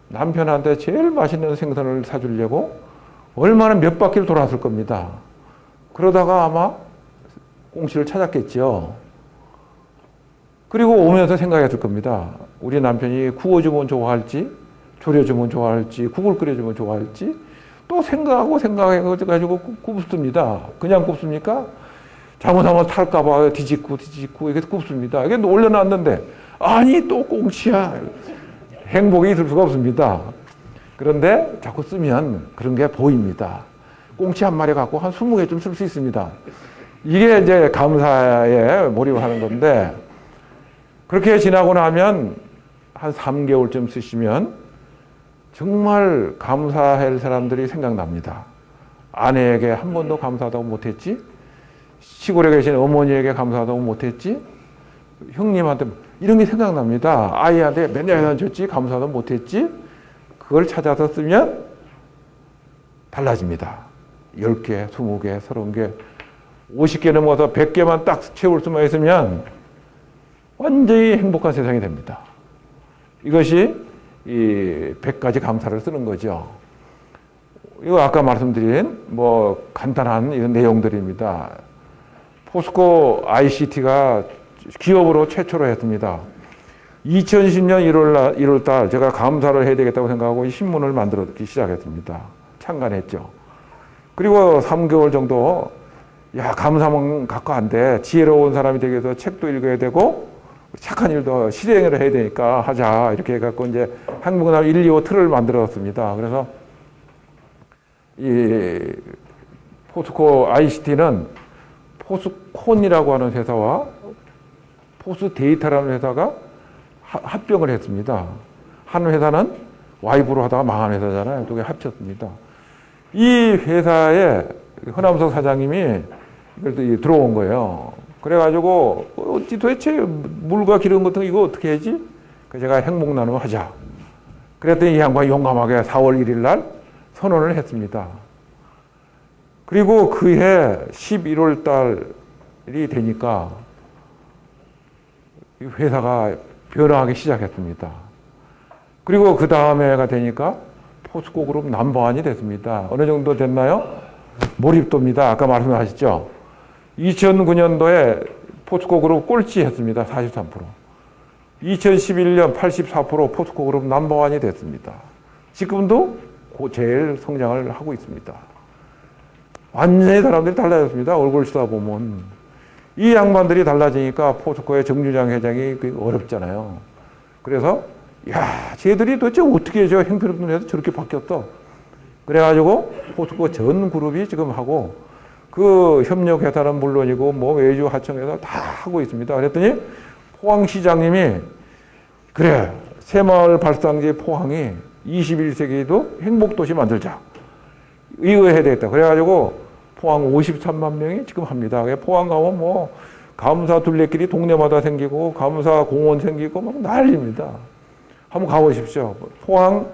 남편한테 제일 맛있는 생선을 사주려고 얼마나 몇 바퀴를 돌았을 겁니다. 그러다가 아마 꽁치를 찾았겠죠. 그리고 오면서 생각했을 겁니다. 우리 남편이 구워주면 좋아할지, 졸여주면 좋아할지, 국을 끓여주면 좋아할지, 또 생각해가지고 굽습니다. 그냥 굽습니까? 잘못하면 탈까봐 뒤집고 이렇게 굽습니다. 이게 올려놨는데, 아니, 또 꽁치야. 행복이 있을 수가 없습니다. 그런데 자꾸 쓰면 그런 게 보입니다. 꽁치 한 마리 갖고 한 20개쯤 쓸 수 있습니다. 이게 이제 감사에 몰입하는 건데, 그렇게 지나고 나면 한 3개월쯤 쓰시면 정말 감사할 사람들이 생각납니다. 아내에게 한 번도 감사하다고 못했지? 시골에 계신 어머니에게 감사하다고 못했지? 형님한테 이런 게 생각납니다. 아이한테 맨날 줬지? 감사하다고 못했지? 그걸 찾아서 쓰면 달라집니다. 10개, 20개, 30개, 50개 넘어서 100개만 딱 채울 수만 있으면 완전히 행복한 세상이 됩니다. 이것이 이 100가지 감사를 쓰는 거죠. 이거 아까 말씀드린 뭐 간단한 이런 내용들입니다. 포스코 ICT가 기업으로 최초로 했습니다. 2010년 1월 달 제가 감사를 해야 되겠다고 생각하고 이 신문을 만들기 시작했습니다. 창간했죠. 그리고 3개월 정도 감사만 갖고 안 돼. 지혜로운 사람이 되기 위해서 책도 읽어야 되고 착한 일도 실행을 해야 되니까 하자. 이렇게 해갖고 이제 한국은행 1, 2호 틀을 만들었습니다. 그래서 이 포스코 ICT는 포스콘이라고 하는 회사와 포스데이터라는 회사가 합병을 했습니다. 한 회사는 와이브로 하다가 망한 회사잖아요. 두 개 합쳤습니다. 이 회사에 허남석 사장님이 이걸 들어온 거예요. 그래가지고 도대체 물과 기름 같은 거 이거 어떻게 하지? 제가 행복 나눔 하자. 그랬더니 이 양반이 용감하게 4월 1일 날 선언을 했습니다. 그리고 그해 11월 달이 되니까 회사가 변화하기 시작했습니다. 그리고 그 다음 해가 되니까 포스코 그룹 넘버원이 됐습니다. 어느 정도 됐나요? 몰입도입니다. 아까 말씀하셨죠? 2009년도에 포스코 그룹 꼴찌 했습니다. 43%. 2011년 84% 포스코 그룹 넘버원이 됐습니다. 지금도 제일 성장을 하고 있습니다. 완전히 사람들이 달라졌습니다. 얼굴 쳐다보면. 이 양반들이 달라지니까 포스코의 정주장 회장이 어렵잖아요. 그래서 쟤들이 도대체 어떻게 저 형편없는 애도 저렇게 바뀌었어. 그래가지고 포스코 전 그룹이 지금 하고 그 협력회사는 물론이고 뭐 외주 하청회사 다 하고 있습니다. 그랬더니 포항시장님이 그래 새마을 발상지 포항이 21세기에도 행복도시 만들자. 이거 해야 되겠다. 그래가지고 포항 53만 명이 지금 합니다. 포항 가면 뭐 감사 둘레길이 동네마다 생기고 감사 공원 생기고 막 난리입니다. 한번 가보십시오. 포항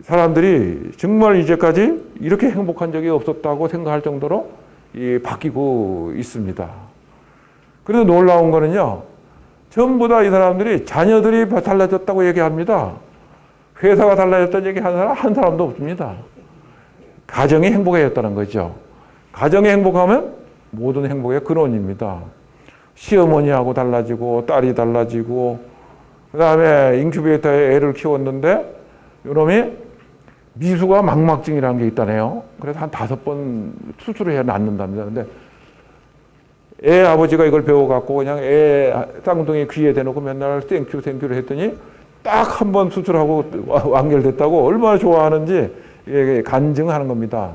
사람들이 정말 이제까지 이렇게 행복한 적이 없었다고 생각할 정도로 바뀌고 있습니다. 그래서 놀라운 거는요. 전부 다 이 사람들이 자녀들이 달라졌다고 얘기합니다. 회사가 달라졌다는 얘기 하는 사람 한 사람도 없습니다. 가정이 행복해졌다는 거죠. 가정이 행복하면 모든 행복의 근원입니다. 시어머니하고 달라지고 딸이 달라지고 그 다음에 인큐베이터에 애를 키웠는데 이놈이 미수가 망막증이라는 게 있다네요. 그래서 한 5번 수술을 해야 낫는답니다. 근데 애 아버지가 이걸 배워갖고 그냥 애 쌍둥이 귀에 대놓고 맨날 땡큐를 했더니 딱 한 번 수술하고 완결됐다고 얼마나 좋아하는지 이게 간증하는 겁니다.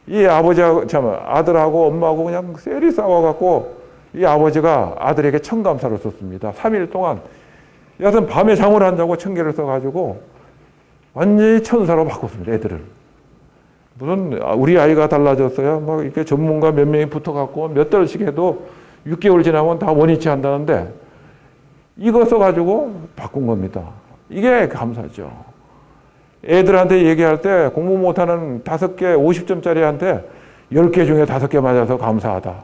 이 아버지하고, 아들하고 엄마하고 그냥 셀이 싸워갖고 이 아버지가 아들에게 청감사를 썼습니다. 3일 동안. 여하튼 밤에 잠을 안 자고 청계를 써가지고 완전히 천사로 바꿨습니다, 애들을. 무슨 우리 아이가 달라졌어요. 막 이렇게 전문가 몇 명이 붙어갖고 몇 달씩 해도 6개월 지나면 다 원위치 한다는데 이거 써가지고 바꾼 겁니다. 이게 감사죠. 애들한테 얘기할 때 공부 못하는 5개 50점짜리한테 10개 중에 5개 맞아서 감사하다.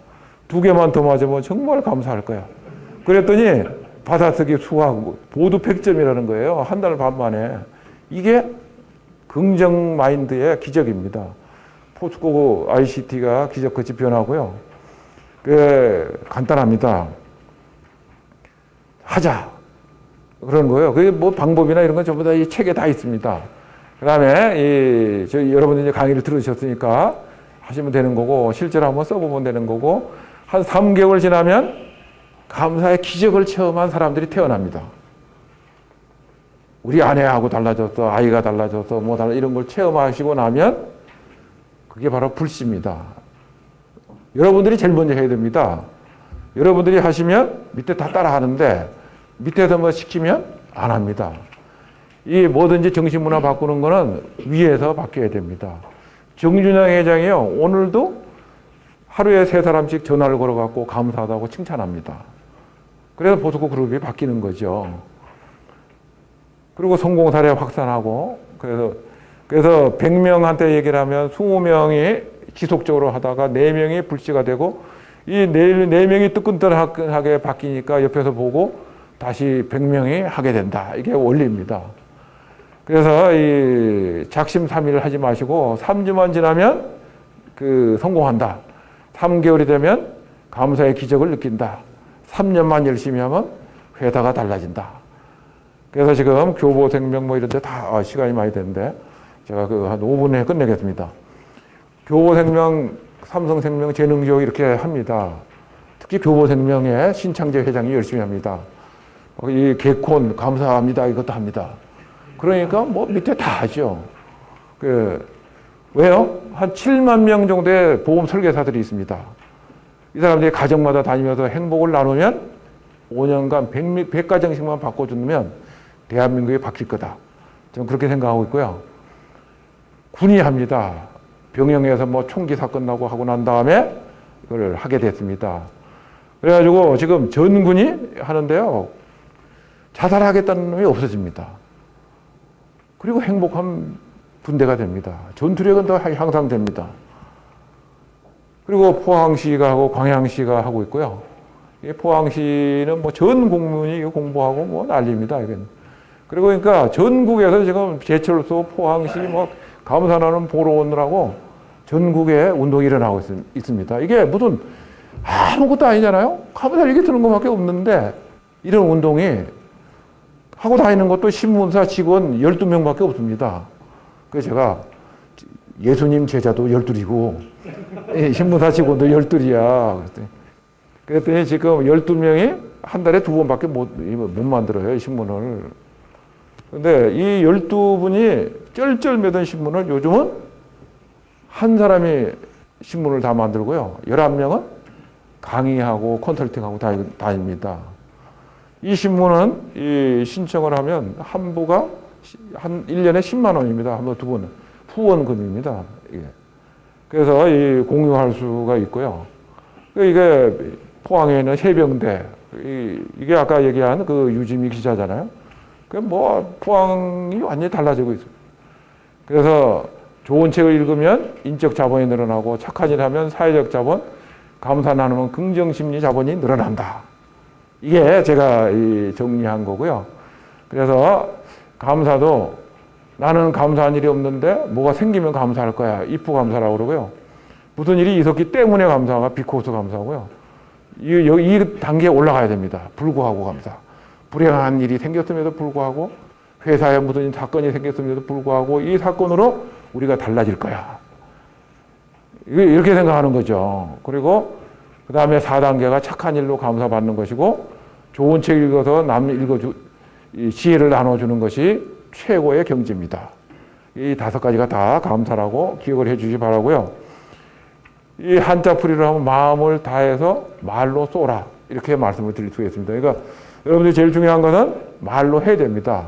2개만 더 맞으면 정말 감사할 거야. 그랬더니 받아쓰기 수학 모두 100점이라는 거예요. 한 달 반 만에. 이게 긍정 마인드의 기적입니다. 포스코 ICT가 기적같이 변하고요. 간단합니다. 하자. 그런 거예요. 그게 뭐 방법이나 이런 건 전부 다 이 책에 다 있습니다. 그 다음에 여러분들이 강의를 들으셨으니까 하시면 되는 거고, 실제로 한번 써보면 되는 거고, 한 3개월 지나면 감사의 기적을 체험한 사람들이 태어납니다. 우리 아내하고 달라졌어, 아이가 달라졌어, 뭐 달라 이런 걸 체험하시고 나면 그게 바로 불씨입니다. 여러분들이 제일 먼저 해야 됩니다. 여러분들이 하시면 밑에 다 따라 하는데 밑에서 뭐 시키면 안 합니다. 이 뭐든지 정신문화 바꾸는 거는 위에서 바뀌어야 됩니다. 정준영 회장이요, 오늘도 하루에 3사람씩 전화를 걸어갖고 감사하다고 칭찬합니다. 그래서 포스코 그룹이 바뀌는 거죠. 그리고 성공 사례 확산하고, 그래서 100명한테 얘기를 하면 20명이 지속적으로 하다가 4명이 불씨가 되고, 이 4명이 뜨끈뜨끈하게 바뀌니까 옆에서 보고 다시 100명이 하게 된다. 이게 원리입니다. 그래서 이 작심삼일을 하지 마시고 3주만 지나면 성공한다. 3개월이 되면 감사의 기적을 느낀다. 3년만 열심히 하면 회사가 달라진다. 그래서 지금 교보생명 뭐 이런 데 다 시간이 많이 되는데 제가 한 5분에 끝내겠습니다. 교보생명, 삼성생명 재능교육 이렇게 합니다. 특히 교보생명의 신창재 회장이 열심히 합니다. 이 개콘 감사합니다 이것도 합니다. 그러니까 뭐 밑에 다 하죠. 왜요? 한 7만 명 정도의 보험 설계사들이 있습니다. 이 사람들이 가정마다 다니면서 행복을 나누면 5년간 100가정씩만 바꿔주면 대한민국이 바뀔 거다. 저는 그렇게 생각하고 있고요. 군이 합니다. 병영에서 뭐 총기 사건 나고 하고 난 다음에 이걸 하게 됐습니다. 그래가지고 지금 전군이 하는데요. 자살하겠다는 놈이 없어집니다. 그리고 행복한 군대가 됩니다. 전투력은 더 향상됩니다. 그리고 포항시가 하고 광양시가 하고 있고요. 포항시는 뭐 전 국민이 공부하고 뭐 난립니다. 그리고 그러니까 전국에서 지금 제철소, 포항시 뭐 감사나는 보러 오느라고 전국에 운동이 일어나고 있습니다. 이게 무슨 아무것도 아니잖아요. 감사 얘기 드는 것밖에 없는데 이런 운동이 하고 다니는 것도 신문사 직원 12명밖에 없습니다. 그래서 제가 예수님 제자도 12이고 신문사 직원도 12이야. 그랬더니 지금 12명이 한 달에 2번밖에 못 만들어요, 신문을. 근데 이 12분이 쩔쩔매던 신문을 요즘은 한 사람이 신문을 다 만들고요. 11명은 강의하고 컨설팅하고 다닙니다. 이 신문은 이 신청을 하면 한 부가 한 1년에 10만 원입니다. 한 번, 2번. 후원금입니다. 이게. 그래서 이 공유할 수가 있고요. 이게 포항에 있는 해병대. 이게 아까 얘기한 그 유지미 기자잖아요. 그 뭐 포항이 완전히 달라지고 있습니다. 그래서 좋은 책을 읽으면 인적 자본이 늘어나고 착한 일 하면 사회적 자본, 감사 나누면 긍정심리 자본이 늘어난다. 이게 제가 정리한 거고요. 그래서 감사도 나는 감사한 일이 없는데 뭐가 생기면 감사할 거야. 이프 감사라고 그러고요. 무슨 일이 있었기 때문에 감사가 비코스 감사고요. 이 단계에 올라가야 됩니다. 불구하고 감사. 불행한 일이 생겼음에도 불구하고 회사에 무슨 사건이 생겼음에도 불구하고 이 사건으로 우리가 달라질 거야. 이렇게 생각하는 거죠. 그리고 그 다음에 4단계가 착한 일로 감사받는 것이고 좋은 책 읽어서 남 지혜를 나눠주는 것이 최고의 경지입니다. 이 5가지가 다 감사라고 기억을 해 주시기 바라고요. 이 한자풀이를 하면 마음을 다해서 말로 쏘라. 이렇게 말씀을 드릴 수 있습니다. 그러니까 여러분들이 제일 중요한 것은 말로 해야 됩니다.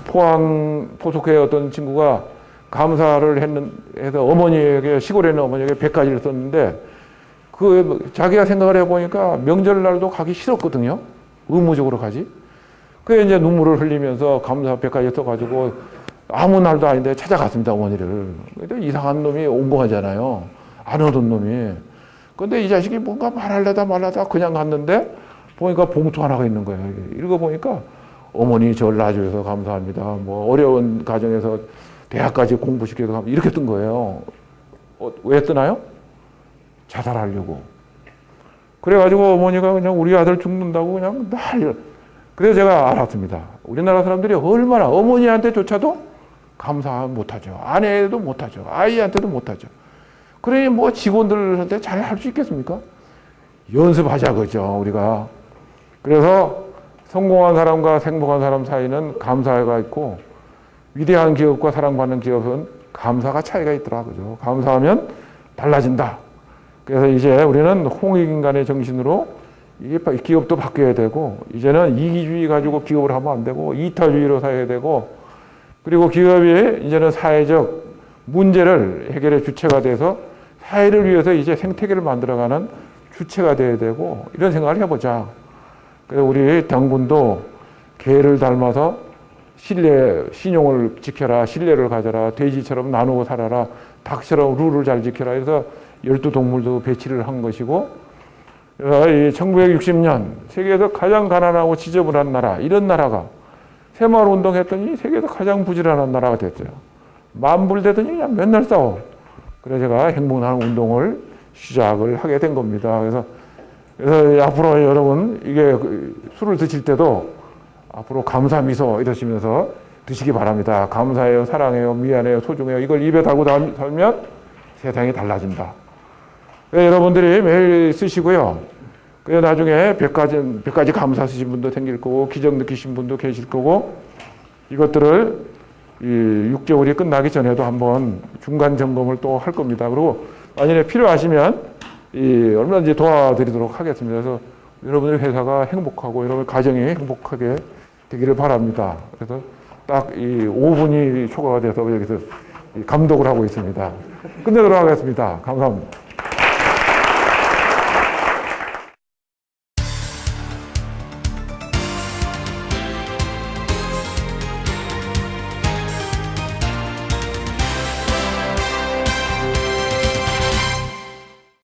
포항 포속회 어떤 친구가 감사를 해서 어머니에게, 시골에 있는 어머니에게 100가지를 썼는데 자기가 생각을 해보니까 명절날도 가기 싫었거든요. 의무적으로 가지. 그래 이제 눈물을 흘리면서 감사 100가지 써가지고 아무 날도 아닌데 찾아갔습니다, 어머니를. 근데 이상한 놈이 온 거잖아요. 안 오던 놈이. 근데 이 자식이 뭔가 말하려다 그냥 갔는데 보니까 봉투 하나가 있는 거예요. 읽어보니까 어머니 저를 낳아주셔서 감사합니다. 뭐 어려운 가정에서 대학까지 공부시켜서 감사합니다. 이렇게 뜬 거예요. 왜 뜨나요? 자살하려고. 그래가지고 어머니가 그냥 우리 아들 죽는다고 그냥 그래서 제가 알았습니다. 우리나라 사람들이 얼마나 어머니한테조차도 감사 못하죠. 아내도 못하죠. 아이한테도 못하죠. 그러니 뭐 직원들한테 잘 할 수 있겠습니까? 연습하자 그죠, 우리가. 그래서 성공한 사람과 행복한 사람 사이는 감사가 있고 위대한 기업과 사랑받는 기업은 감사가 차이가 있더라 그죠. 감사하면 달라진다. 그래서 이제 우리는 홍익인간의 정신으로 이게 기업도 바뀌어야 되고 이제는 이기주의 가지고 기업을 하면 안 되고 이타주의로 살아야 되고 그리고 기업이 이제는 사회적 문제를 해결의 주체가 돼서 사회를 위해서 이제 생태계를 만들어가는 주체가 돼야 되고 이런 생각을 해보자. 그래서 우리 당군도 개를 닮아서 신용을 지켜라, 신뢰를 가져라, 돼지처럼 나누고 살아라, 닭처럼 룰을 잘 지켜라. 그래서 12동물도 배치를 한 것이고, 그래서 이 1960년 세계에서 가장 가난하고 지저분한 나라, 이런 나라가 새마을 운동했더니 세계에서 가장 부지런한 나라가 됐어요. 만불되더니 그냥 맨날 싸워. 그래서 제가 행복나는 운동을 시작을 하게 된 겁니다. 그래서 앞으로 여러분 이게 술을 드실 때도 앞으로 감사 미소 이러시면서 드시기 바랍니다. 감사해요, 사랑해요, 미안해요, 소중해요. 이걸 입에 달고 살면 세상이 달라진다. 여러분들이 매일 쓰시고요. 그래서 나중에 100가지 감사 쓰신 분도 생길 거고 기적 느끼신 분도 계실 거고 이것들을 6개월이 끝나기 전에도 한번 중간 점검을 또 할 겁니다. 그리고 만약에 필요하시면 얼마든지 도와드리도록 하겠습니다. 그래서 여러분의 회사가 행복하고 여러분의 가정이 행복하게 되기를 바랍니다. 그래서 딱 5분이 초과가 돼서 여기서 감독을 하고 있습니다. 끝내도록 하겠습니다. 감사합니다.